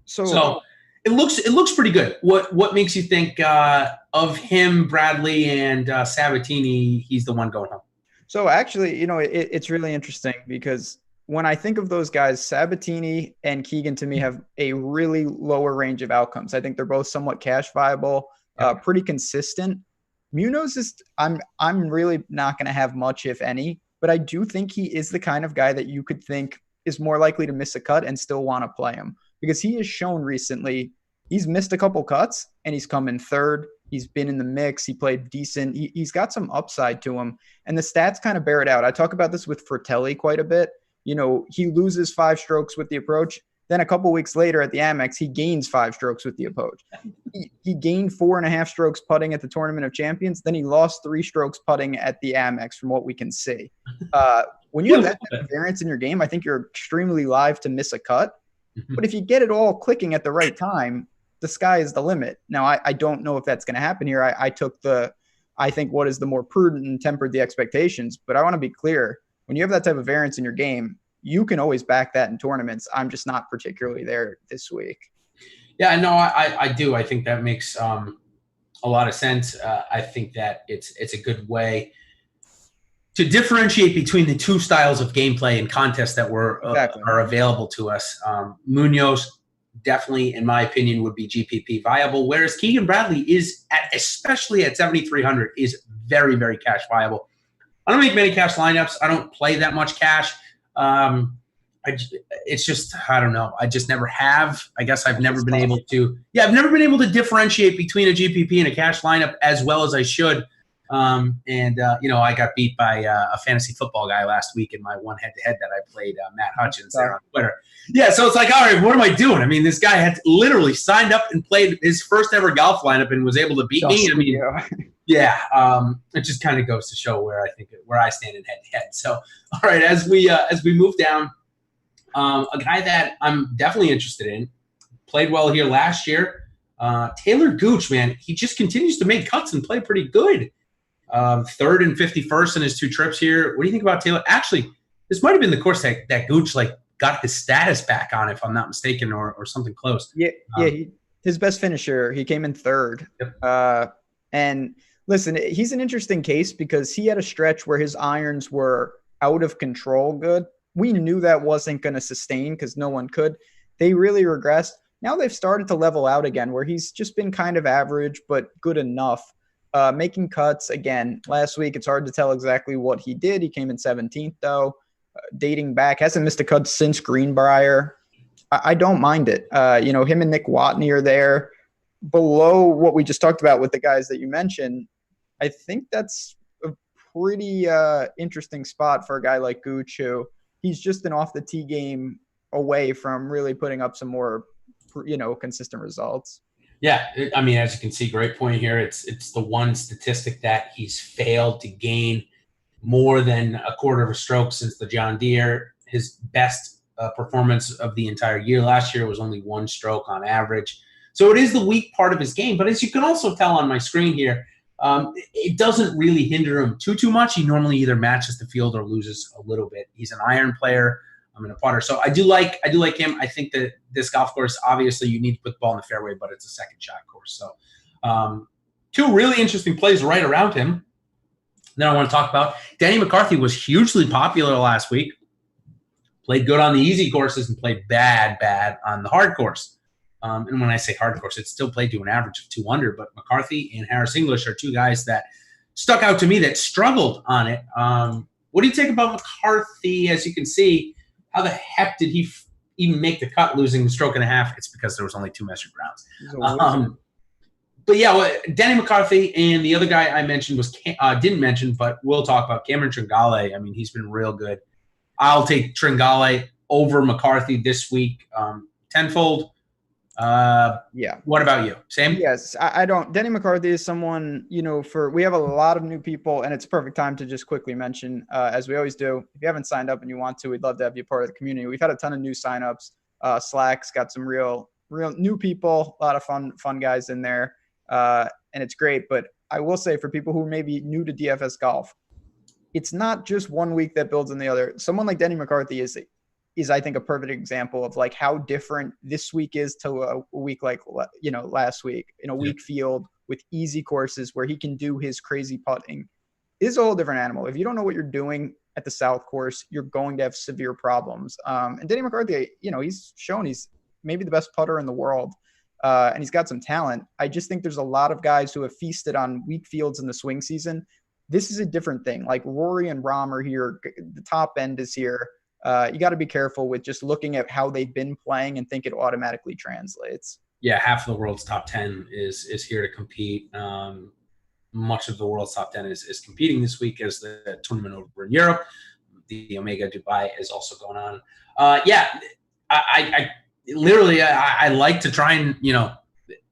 So it looks pretty good. What makes you think of him, Bradley, and Sabatini? He's the one going home. So actually, it's really interesting because when I think of those guys, Sabatini and Keegan to me have a really lower range of outcomes. I think they're both somewhat cash viable. Pretty consistent. Munoz is I'm really not going to have much, if any, but I do think he is the kind of guy that you could think is more likely to miss a cut and still want to play him, because he has shown recently he's missed a couple cuts and he's come in third. He's been in the mix. He played decent. He's got some upside to him, and the stats kind of bear it out. I talk about this with Fratelli quite a bit. He loses 5 strokes with the approach. Then a couple weeks later at the Amex, he gains 5 strokes with the approach. He gained 4.5 strokes putting at the Tournament of Champions. Then he lost 3 strokes putting at the Amex, from what we can see. When you have that type of variance in your game, I think you're extremely live to miss a cut. But if you get it all clicking at the right time, the sky is the limit. Now, I don't know if that's going to happen here. I took I think what is the more prudent and tempered the expectations. But I want to be clear. When you have that type of variance in your game, you can always back that in tournaments. I'm just not particularly there this week. Yeah, no, I do. I think that makes a lot of sense. I think that it's a good way to differentiate between the 2 styles of gameplay and contests that are available to us. Munoz definitely, in my opinion, would be GPP viable, whereas Keegan Bradley is, especially at 7,300, is very, very cash viable. I don't make many cash lineups. I don't play that much cash. It's just, I don't know. I just never have. I guess I've never been able to. Yeah, I've never been able to differentiate between a GPP and a cash lineup as well as I should. I got beat by a fantasy football guy last week in my one head-to-head that I played, Matt Hutchins, there on Twitter. Yeah, so it's like, all right, what am I doing? I mean, this guy had literally signed up and played his first ever golf lineup and was able to beat me. I mean, yeah, it just kind of goes to show where I stand in head-to-head. So, all right, as we move down, a guy that I'm definitely interested in, played well here last year, Taylor Gooch, man, he just continues to make cuts and play pretty good. 3rd and 51st in his 2 trips here. What do you think about Taylor? Actually, this might have been the course that Gooch got his status back on, if I'm not mistaken, or something close. Yeah, his best finisher. He came in 3rd. Yep. And listen, he's an interesting case because he had a stretch where his irons were out of control good. We knew that wasn't going to sustain because no one could. They really regressed. Now they've started to level out again, where he's just been kind of average but good enough. Making cuts again last week. It's hard to tell exactly what he did. He came in 17th though. Dating back, hasn't missed a cut since Greenbrier. I don't mind it. Him and Nick Watney are there below what we just talked about with the guys that you mentioned. I think that's a pretty interesting spot for a guy like Gooch, who he's just an off the tee game away from really putting up some more, consistent results. Yeah, I mean, as you can see, great point here. It's the one statistic that he's failed to gain more than a quarter of a stroke since the John Deere. His best performance of the entire year last year was only 1 stroke on average. So it is the weak part of his game. But as you can also tell on my screen here, it doesn't really hinder him too much. He normally either matches the field or loses a little bit. He's an iron player. I'm a putter. So I do like him. I think that this golf course, obviously you need to put the ball in the fairway, but it's a second shot course. So 2 really interesting plays right around him. Then I want to talk about Danny McCarthy was hugely popular last week. Played good on the easy courses and played bad on the hard course. And when I say hard course, it still played to an average of 2 under. But McCarthy and Harris English are 2 guys that stuck out to me that struggled on it. What do you think about McCarthy? As you can see, how the heck did he even make the cut, losing a stroke and a half? It's because there was only 2 measured rounds. but yeah, Denny McCarthy and the other guy I mentioned was didn't mention, but we'll talk about Cameron Tringale. I mean, he's been real good. I'll take Tringale over McCarthy this week, tenfold. Yeah. What about you? Same? Yes, I don't. Denny McCarthy is someone, we have a lot of new people, and it's a perfect time to just quickly mention, as we always do, if you haven't signed up and you want to, we'd love to have you part of the community. We've had a ton of new signups. Slack's got some real new people, a lot of fun guys in there, and it's great. But I will say, for people who may be new to DFS golf, it's not just 1 week that builds on the other. Someone like Denny McCarthy is I think a perfect example of like how different this week is to a week like, last week, in a weak field with easy courses where he can do his crazy putting. Is a whole different animal. If you don't know what you're doing at the South course, you're going to have severe problems. And Denny McCarthy, he's shown he's maybe the best putter in the world. And he's got some talent. I just think there's a lot of guys who have feasted on weak fields in the swing season. This is a different thing. Like Rory and Rahm are here. The top end is here. You got to be careful with just looking at how they've been playing and think it automatically translates. Yeah, half of the world's top 10 is here to compete. Much of the world's top 10 is competing this week as the tournament over in Europe. The Omega Dubai is also going on. I literally like to try and,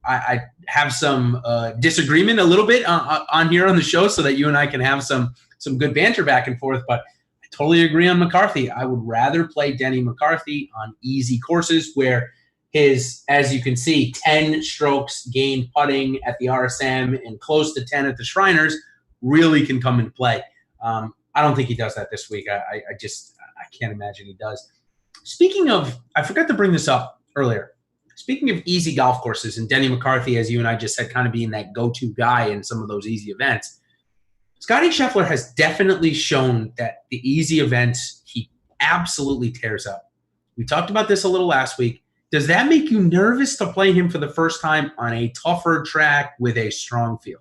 I have some disagreement a little bit on here on the show so that you and I can have some good banter back and forth, but totally agree on McCarthy. I would rather play Denny McCarthy on easy courses where his, as you can see, 10 strokes gained putting at the RSM and close to 10 at the Shriners really can come into play. I don't think he does that this week. I can't imagine he does. Speaking of, I forgot to bring this up earlier. Speaking of easy golf courses and Denny McCarthy, as you and I just said, kind of being that go-to guy in some of those easy events, Scottie Scheffler has definitely shown that the easy events he absolutely tears up. We talked about this a little last week. Does that make you nervous to play him for the first time on a tougher track with a strong field?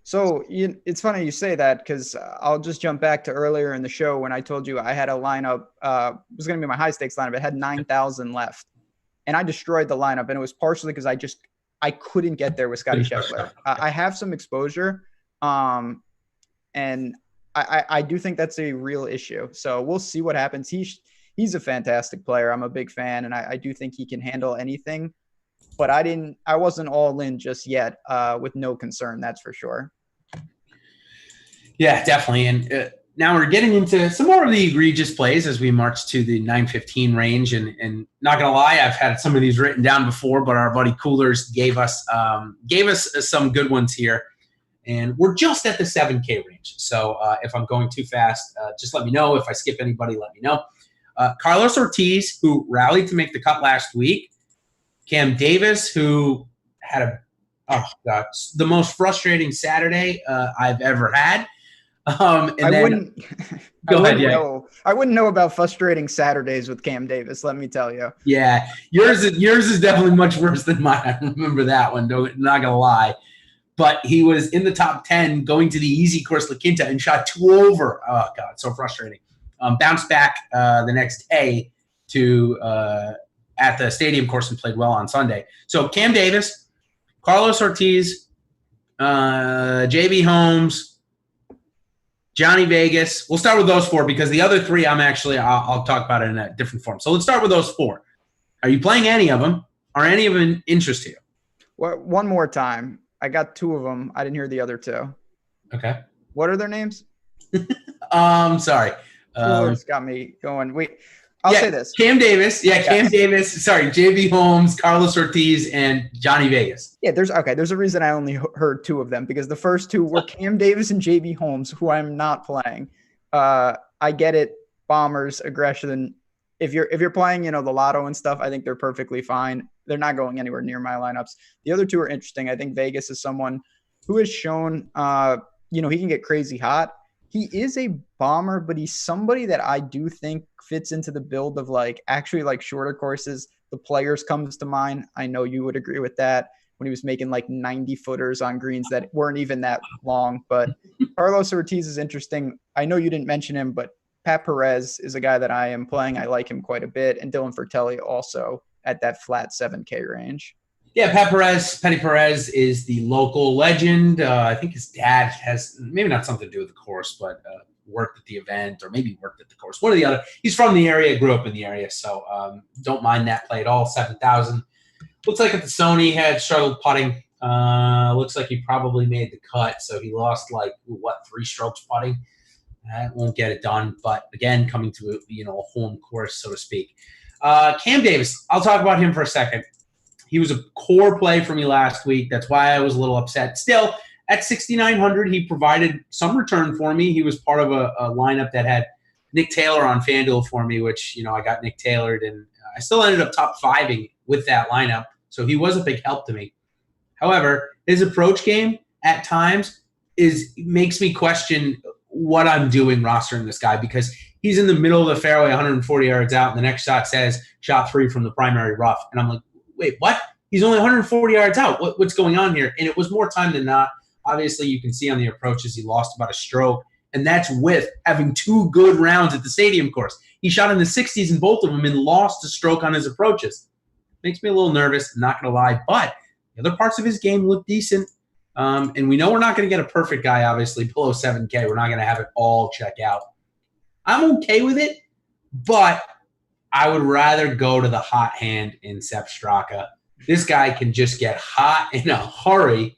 So it's funny you say that, because I'll just jump back to earlier in the show when I told you I had a lineup, was going to be my high stakes lineup. It had 9,000 left, and I destroyed the lineup, and it was partially because I couldn't get there with Scottie Scheffler. I have some exposure. And I do think that's a real issue. So we'll see what happens. He's a fantastic player. I'm a big fan, and I do think he can handle anything. But I wasn't all in just yet, with no concern, that's for sure. Yeah, definitely. And now we're getting into some more of the egregious plays as we march to the 915 range. And not gonna lie, I've had some of these written down before, but our buddy Coolers gave us some good ones here. And we're just at the 7K range. So if I'm going too fast, just let me know. If I skip anybody, let me know. Carlos Ortiz, who rallied to make the cut last week. Cam Davis, who had the most frustrating Saturday I've ever had. I wouldn't know about frustrating Saturdays with Cam Davis, let me tell you. Yeah, yours is definitely much worse than mine. I remember that one, not going to lie. But he was in the top 10 going to the easy course La Quinta and shot 2 over. Oh, God, so frustrating. Bounced back the next day to at the stadium course and played well on Sunday. So Cam Davis, Carlos Ortiz, J.B. Holmes, Johnny Vegas. We'll start with those 4 because the other 3 I'll talk about it in a different form. So let's start with those 4. Are you playing any of them? Are any of them interest you? Well, one more time. I got 2 of them. I didn't hear the other 2. Okay. What are their names? Sorry. It's got me going. Wait, I'll say this. Cam Davis. Yeah, Cam Davis. Sorry, J.B. Holmes, Carlos Ortiz, and Johnny Vegas. Yeah, there's a reason I only heard 2 of them, because the first 2 were Cam Davis and J.B. Holmes, who I'm not playing. I get it. Bombers, aggression. If you're playing, the lotto and stuff, I think they're perfectly fine. They're not going anywhere near my lineups. The other 2 are interesting. I think Vegas is someone who has shown, he can get crazy hot. He is a bomber, but he's somebody that I do think fits into the build of actually shorter courses. The Players comes to mind. I know you would agree with that, when he was making 90 footers on greens that weren't even that long. But Carlos Ortiz is interesting. I know you didn't mention him, but Pat Perez is a guy that I am playing. I like him quite a bit. And Dylan Fratelli also at that flat 7K range. Yeah, Petty Perez is the local legend. I think his dad has maybe not something to do with the course, but worked at the event or maybe worked at the course. One or the other. He's from the area, grew up in the area, so don't mind that play at all. 7,000. Looks like at the Sony he had struggled putting. Looks like he probably made the cut, so he lost 3 strokes putting. That won't get it done, but again, coming to a home course, so to speak. Cam Davis, I'll talk about him for a second. He was a core play for me last week. That's why I was a little upset. Still, at 6,900, he provided some return for me. He was part of a lineup that had Nick Taylor on FanDuel for me, which, I got Nick Taylored, and I still ended up top 5ing with that lineup. So he was a big help to me. However, his approach game at times makes me question what I'm doing rostering this guy, because he's in the middle of the fairway, 140 yards out, and the next shot says shot 3 from the primary rough. And I'm like, wait, what? He's only 140 yards out. What's going on here? And it was more time than not. Obviously, you can see on the approaches he lost about a stroke, and that's with having 2 good rounds at the stadium course. He shot in the 60s in both of them and lost a stroke on his approaches. Makes me a little nervous, not going to lie, but the other parts of his game look decent. And we know we're not going to get a perfect guy, obviously, below 7K. We're not going to have it all check out. I'm okay with it, but I would rather go to the hot hand in Sepp Straka. This guy can just get hot in a hurry.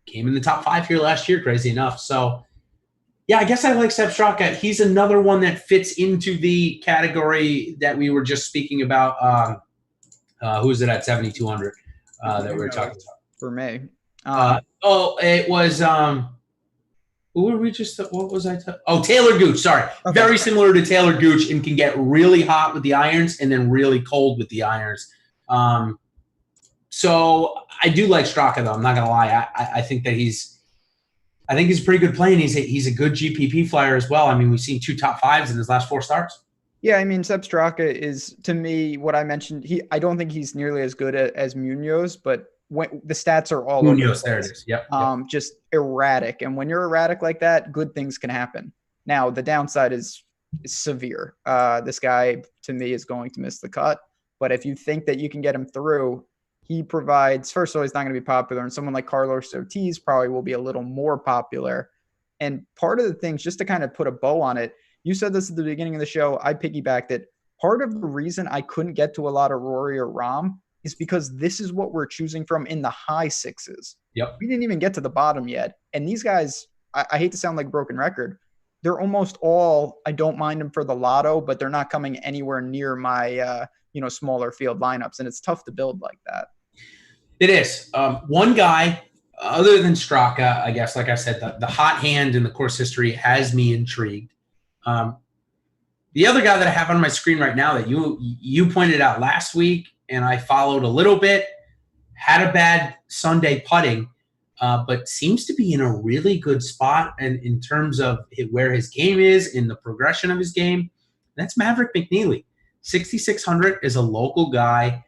Came in the top 5 here last year, crazy enough. So, yeah, I guess I like Sepp Straka. He's another one that fits into the category that we were just speaking about. Who's it at 7,200 that we were talking about? For me. It was who were we just? What was I? Taylor Gooch. Sorry, okay. Very similar to Taylor Gooch, and can get really hot with the irons and then really cold with the irons. So I do like Straka, though. I'm not gonna lie. I think that he's a pretty good play, and he's a good GPP flyer as well. I mean, we've seen 2 top 5s in his last 4 starts. Yeah, I mean, Sepp Straka is, to me, what I mentioned. I don't think he's nearly as good as Munoz, but when the stats are all Munoz, there it is. Yep. Just erratic, and when you're erratic like that, good things can happen. Now, the downside is severe. This guy, to me, is going to miss the cut. But if you think that you can get him through, he provides. First of all, he's not going to be popular, and someone like Carlos Ortiz probably will be a little more popular. And part of the things, just to kind of put a bow on it, you said this at the beginning of the show. I piggybacked it. Part of the reason I couldn't get to a lot of Rory or Rahm is because this is what we're choosing from in the high 6s. Yep. We didn't even get to the bottom yet. And these guys, I hate to sound like a broken record, they're almost all, I don't mind them for the lotto, but they're not coming anywhere near my, smaller field lineups. And it's tough to build like that. It is. One guy, other than Straka, I guess, like I said, the hot hand in the course history has me intrigued. The other guy that I have on my screen right now that you pointed out last week, and I followed a little bit, had a bad Sunday putting, but seems to be in a really good spot and in terms of where his game is, in the progression of his game. That's Maverick McNeely. 6,600 is a local guy.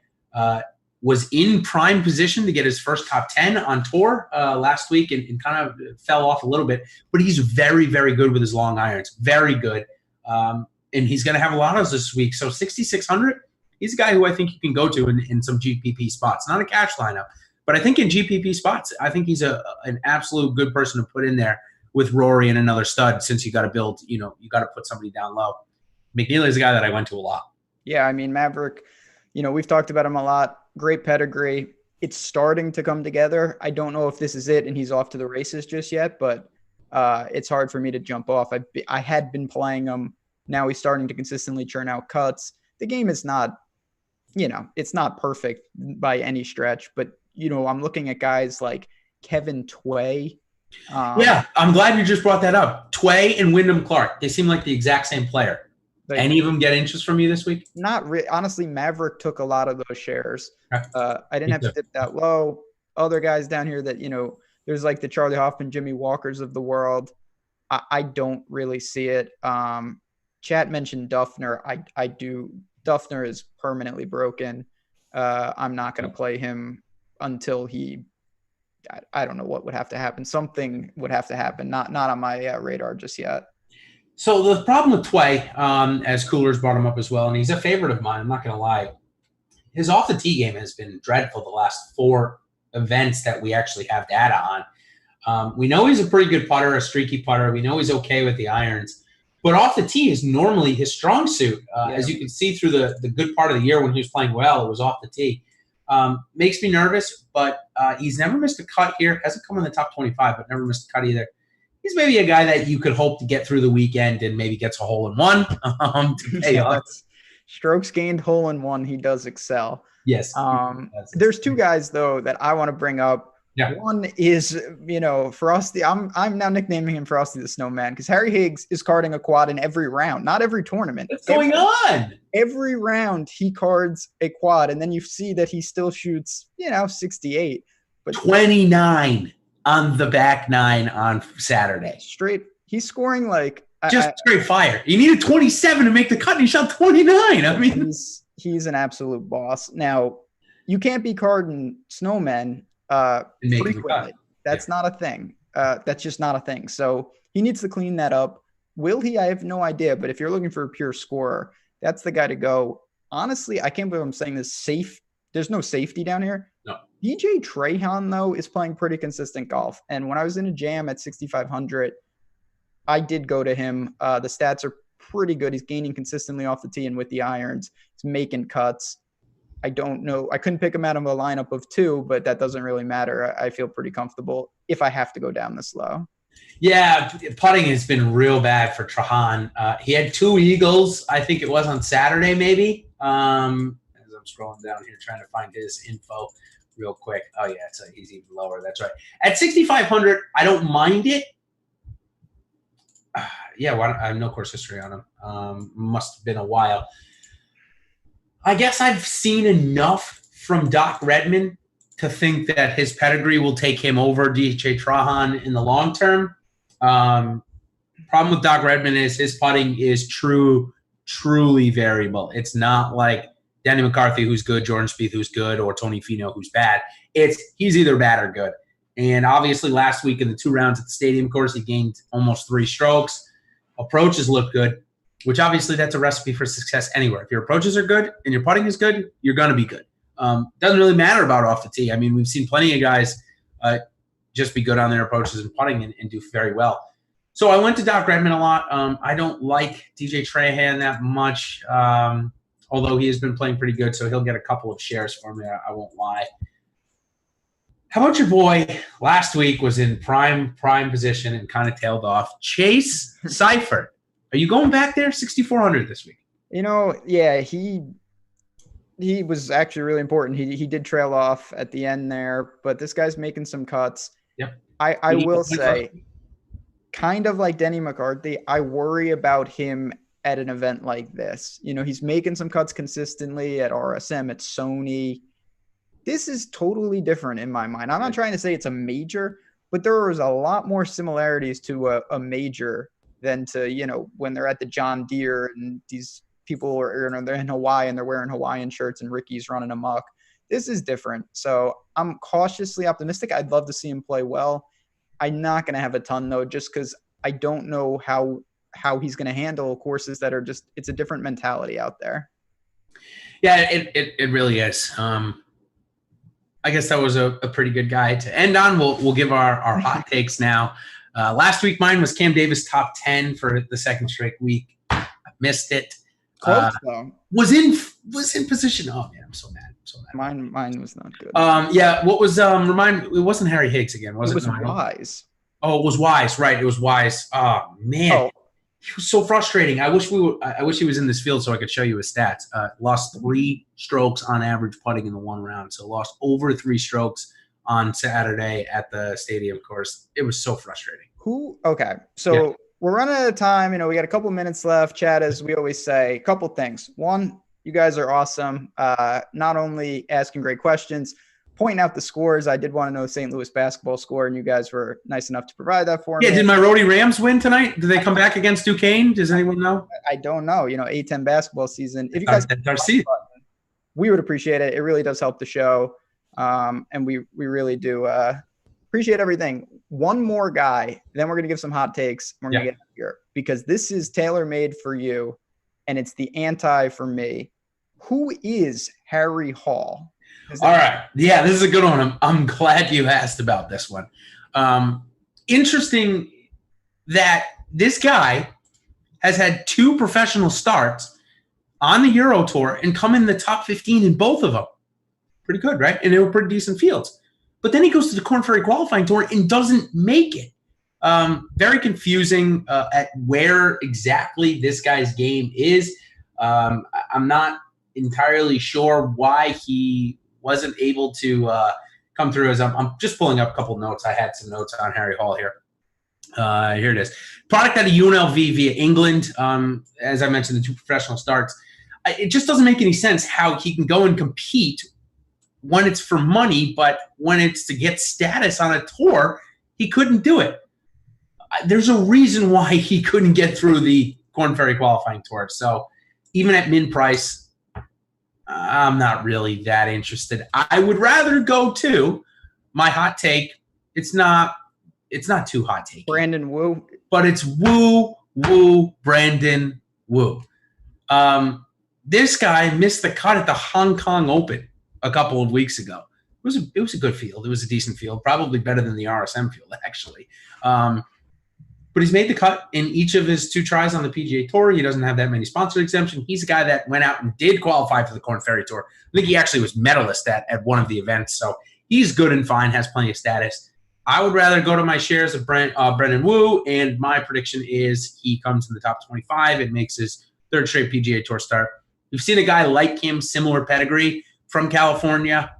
Was in prime position to get his first top 10 on tour last week and kind of fell off a little bit. But he's very, very good with his long irons. Very good. And he's going to have a lot of those this week. So 6,600, he's a guy who I think you can go to in some GPP spots. Not a cash lineup, but I think in GPP spots, I think he's an absolute good person to put in there with Rory and another stud, since you got to build, you got to put somebody down low. McNeely is a guy that I went to a lot. Yeah, I mean, Maverick, we've talked about him a lot. Great pedigree. It's starting to come together. I don't know if this is it and he's off to the races just yet, but it's hard for me to jump off. I had been playing him. Now he's starting to consistently churn out cuts. The game is not, it's not perfect by any stretch, but, I'm looking at guys like Kevin Tway. Yeah, I'm glad you just brought that up. Tway and Wyndham Clark. They seem like the exact same player. Any of them get interest from you this week? Not really. Honestly, Maverick took a lot of those shares. I didn't have to dip that low. Other guys down here that, there's like the Charlie Hoffman, Jimmy Walkers of the world. I don't really see it. Chat mentioned Duffner. I do. Duffner is permanently broken. I'm not going to play him until I don't know what would have to happen. Something would have to happen. Not on my radar just yet. So the problem with Tway, as Coolers brought him up as well, and he's a favorite of mine, I'm not going to lie. his off the tee game has been dreadful the last 4 events that we actually have data on. We know he's a pretty good putter, a streaky putter. We know he's okay with the irons. But off the tee is normally his strong suit. As you can see through the good part of the year when he was playing well, it was off the tee. Makes me nervous, but he's never missed a cut here. Hasn't come in the top 25, but never missed a cut either. He's maybe a guy that you could hope to get through the weekend and maybe gets a hole-in-one to pay off. Strokes gained hole-in-one. He does excel. Yes. There's 2 guys, though, that I want to bring up. Yeah. One is, Frosty. I'm now nicknaming him Frosty the Snowman because Harry Higgs is carding a quad in every round, not every tournament. What's going on? Every round he cards a quad, and then you see that he still shoots, 68. But 29 on the back 9 on Saturday. Straight. He's scoring like just straight fire. He needed 27 to make the cut, and he shot 29. I mean, he's an absolute boss. Now, you can't be carding snowmen frequently. That's not a thing. That's just not a thing. So he needs to clean that up. Will he? I have no idea. But if you're looking for a pure scorer, that's the guy to go. Honestly, I can't believe I'm saying this. Safe. There's no safety down here. No. DJ Trahan, though, is playing pretty consistent golf. And when I was in a jam at 6,500, I did go to him. The stats are pretty good. He's gaining consistently off the tee and with the irons. He's making cuts. I don't know. I couldn't pick him out of a lineup of 2, but that doesn't really matter. I feel pretty comfortable if I have to go down this low. Yeah, putting has been real bad for Trahan. He had 2 eagles, I think it was on Saturday maybe. As I'm scrolling down here trying to find his info real quick. Oh, yeah, he's even lower. That's right. At 6,500, I don't mind it. I have no course history on him. Must have been a while. I guess I've seen enough from Doc Redman to think that his pedigree will take him over DJ Trahan in the long term. Problem with Doc Redman is his putting is truly variable. It's not like Danny McCarthy, who's good, Jordan Spieth, who's good, or Tony Finau, who's bad. He's either bad or good. And obviously last week in the 2 rounds at the Stadium course, he gained almost 3 strokes. Approaches look good, which obviously that's a recipe for success anywhere. If your approaches are good and your putting is good, you're going to be good. Doesn't really matter about off the tee. I mean, we've seen plenty of guys just be good on their approaches and putting and do very well. So I went to Doc Redman a lot. I don't like DJ Trahan that much, although he has been playing pretty good, so he'll get a couple of shares for me. I won't lie. How about your boy last week was in prime position and kind of tailed off? Chase Seifert. Are you going back there? 6,400 this week. Yeah, he was actually really important. He did trail off at the end there, but this guy's making some cuts. Yep. I will say, kind of like Denny McCarthy, I worry about him at an event like this. He's making some cuts consistently at RSM, at Sony. This is totally different in my mind. I'm not trying to say it's a major, but there is a lot more similarities to a major than to, when they're at the John Deere and these people are they're in Hawaii and they're wearing Hawaiian shirts and Ricky's running amok. This is different. So I'm cautiously optimistic. I'd love to see him play well. I'm not going to have a ton, though, just because I don't know how he's going to handle courses that are just – it's a different mentality out there. Yeah, it really is. I guess that was a pretty good guy to end on. We'll give our hot takes now. Last week, mine was Cam Davis top 10 for the second straight week. I missed it. Close, though. Was in position. Oh man, I'm so mad. Mine was not good. Yeah. What was it wasn't Harry Higgs again, was it? It was Wise. Oh, it was Wise. Right. It was Wise. Oh man. Oh. He was so frustrating. I wish he was in this field so I could show you his stats. Lost 3 strokes on average putting in the 1 round. So lost over 3 strokes on Saturday at the Stadium course. It was so frustrating. Okay. So we're running out of time. We got a couple minutes left. Chad, as we always say, a couple things. One, you guys are awesome. Not only asking great questions, pointing out the scores. I did want to know St. Louis basketball score, and you guys were nice enough to provide that for me. Yeah, did my Rhody Rams win tonight? Did they come back against Duquesne? Does anyone know? I don't know. A10 basketball season. If you guys we would appreciate it. It really does help the show, and we really do appreciate everything. One more guy, then we're going to give some hot takes. We're going to get out of here because this is tailor-made for you, and it's the anti for me. Who is Harry Hall? All right. Yeah, this is a good one. I'm glad you asked about this one. Interesting that this guy has had 2 professional starts on the Euro Tour and come in the top 15 in both of them. Pretty good, right? And they were pretty decent fields. But then he goes to the Korn Ferry qualifying tour and doesn't make it. Very confusing at where exactly this guy's game is. I'm not entirely sure why he wasn't able to come through. As I'm just pulling up a couple notes. I had some notes on Harry Hall here. Here it is. Product out of UNLV via England. As I mentioned, the 2 professional starts. It just doesn't make any sense how he can go and compete when it's for money, but when it's to get status on a tour, he couldn't do it. There's a reason why he couldn't get through the Korn Ferry qualifying tour. So even at min price, I'm not really that interested. I would rather go to my hot take. It's not too hot take. Brandon Wu. But it's Wu, Brandon Wu. This guy missed the cut at the Hong Kong Open a couple of weeks ago. It was a good field. It was a decent field, probably better than the RSM field, actually. But he's made the cut in each of his 2 tries on the PGA Tour. He doesn't have that many sponsor exemption. He's a guy that went out and did qualify for the Korn Ferry Tour. I think he actually was medalist at one of the events. So he's good and fine, has plenty of status. I would rather go to my shares of Brendan Wu, and my prediction is he comes in the top 25 and makes his 3rd straight PGA Tour start. We've seen a guy like him, similar pedigree from California,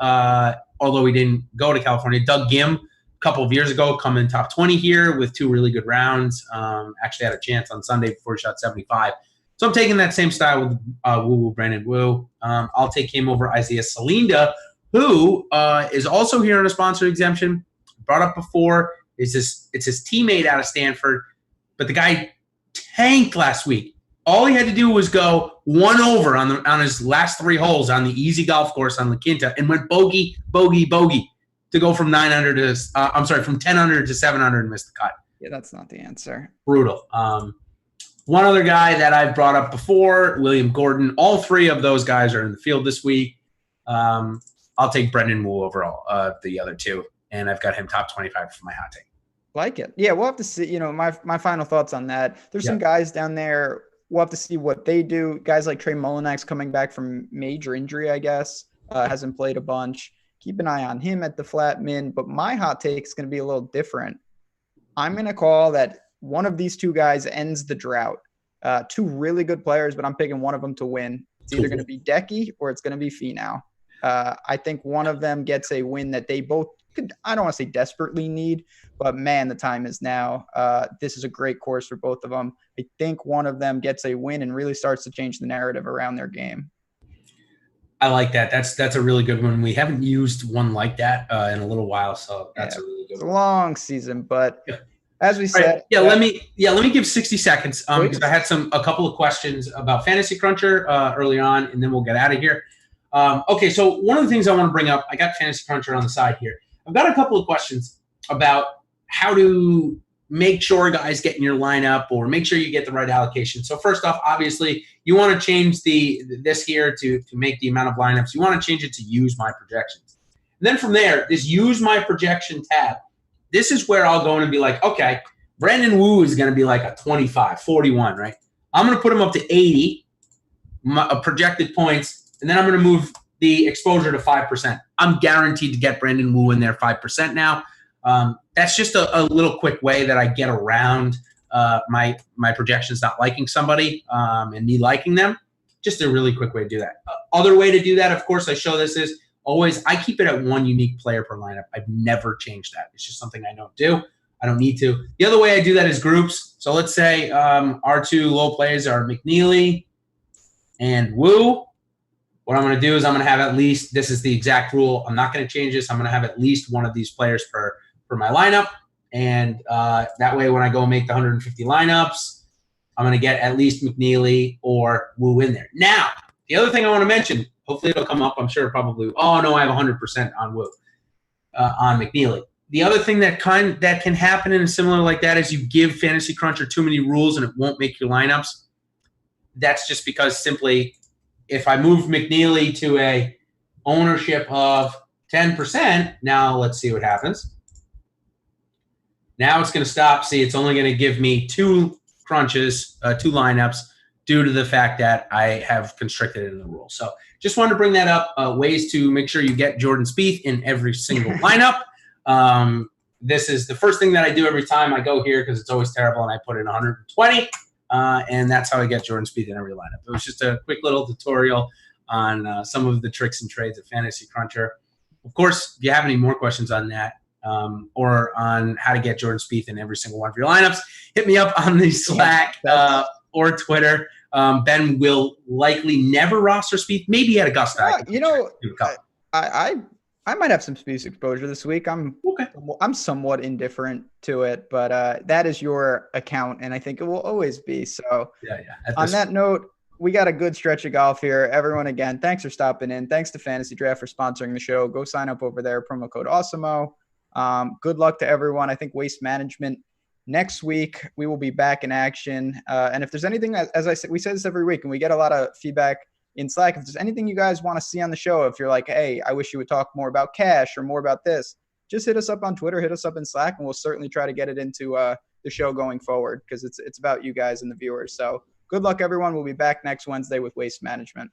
although he didn't go to California. Doug Gim, a couple of years ago, come in top 20 here with 2 really good rounds. Actually had a chance on Sunday before he shot 75. So I'm taking that same style with Brandon Wu. I'll take him over Isaiah Salinda, who is also here on a sponsor exemption. Brought up before. It's his teammate out of Stanford, but the guy tanked last week. All he had to do was go 1 over on his last 3 holes on the easy golf course on La Quinta and went bogey to go from 9 under to from 10 under to 7 under and miss the cut. Yeah, that's not the answer. Brutal. One other guy that I've brought up before, William Gordon. All 3 of those guys are in the field this week. I'll take Brendan Wu overall, the other 2, and I've got him top 25 for my hot take. Like it. Yeah, we'll have to see. My final thoughts on that. There's some guys down there. We'll have to see what they do. Guys like Trey Mullinax coming back from major injury, I guess, hasn't played a bunch. Keep an eye on him at the flat min. But my hot take is going to be a little different. I'm going to call that one of these 2 guys ends the drought. 2 really good players, but I'm picking one of them to win. It's either going to be Decky or it's going to be Finau. I think one of them gets a win that they both could, I don't want to say desperately need, but man, the time is now. This is a great course for both of them. I think one of them gets a win and really starts to change the narrative around their game. I like that. That's a really good one. We haven't used one like that in a little while, so that's a really good one. It's a long season, but as we said, right. Let me give 60 seconds because I had a couple of questions about Fantasy Cruncher early on, and then we'll get out of here. Okay, so one of the things I want to bring up, I got Fantasy Cruncher on the side here. I've got a couple of questions about how to make sure guys get in your lineup or make sure you get the right allocation. So first off, obviously, you want to change this here to make the amount of lineups. You want to change it to use my projections. And then from there, this use my projection tab, this is where I'll go in and be like, okay, Brandon Wu is going to be like a 25, 41, right? I'm going to put him up to 80 projected points, and then I'm going to move the exposure to 5%. I'm guaranteed to get Brandon Wu in there 5% now. That's just a little quick way that I get around my projections not liking somebody and me liking them. Just a really quick way to do that. Other way to do that, of course, I show this is always I keep it at 1 unique player per lineup. I've never changed that. It's just something I don't do. I don't need to. The other way I do that is groups. So let's say our 2 low plays are McNeely and Wu. What I'm going to do is I'm going to have at least, this is the exact rule. I'm not going to change this. I'm going to have at least one of these players for my lineup. And that way, when I go make the 150 lineups, I'm going to get at least McNeely or Wu in there. Now, the other thing I want to mention, hopefully it'll come up. I'm sure probably, oh no, I have 100% on Wu, on McNeely. The other thing that can happen in a similar like that is you give Fantasy Cruncher too many rules and it won't make your lineups. That's just because simply if I move McNeely to a ownership of 10%, now let's see what happens. Now it's going to stop. See, it's only going to give me 2 crunches, 2 lineups, due to the fact that I have constricted it in the rule. So just wanted to bring that up. Ways to make sure you get Jordan Spieth in every single lineup. This is the first thing that I do every time I go here because it's always terrible, and I put in 120, and that's how I get Jordan Spieth in every lineup. It was just a quick little tutorial on some of the tricks and trades of Fantasy Cruncher. Of course, if you have any more questions on that, or on how to get Jordan Spieth in every single one of your lineups, hit me up on the Slack or Twitter. Ben will likely never roster Spieth. Maybe at Augusta. I might have some Spieth exposure this week. I'm somewhat indifferent to it, but that is your account, and I think it will always be. So on that note, we got a good stretch of golf here. Everyone, again, thanks for stopping in. Thanks to Fantasy Draft for sponsoring the show. Go sign up over there, promo code AWESEMO. Good luck to everyone. I think Waste Management next week, we will be back in action. And if there's anything, as I said, we say this every week and we get a lot of feedback in Slack. If there's anything you guys want to see on the show, if you're like, hey, I wish you would talk more about cash or more about this, just hit us up on Twitter, hit us up in Slack, and we'll certainly try to get it into the show going forward because it's about you guys and the viewers. So good luck, everyone. We'll be back next Wednesday with Waste Management.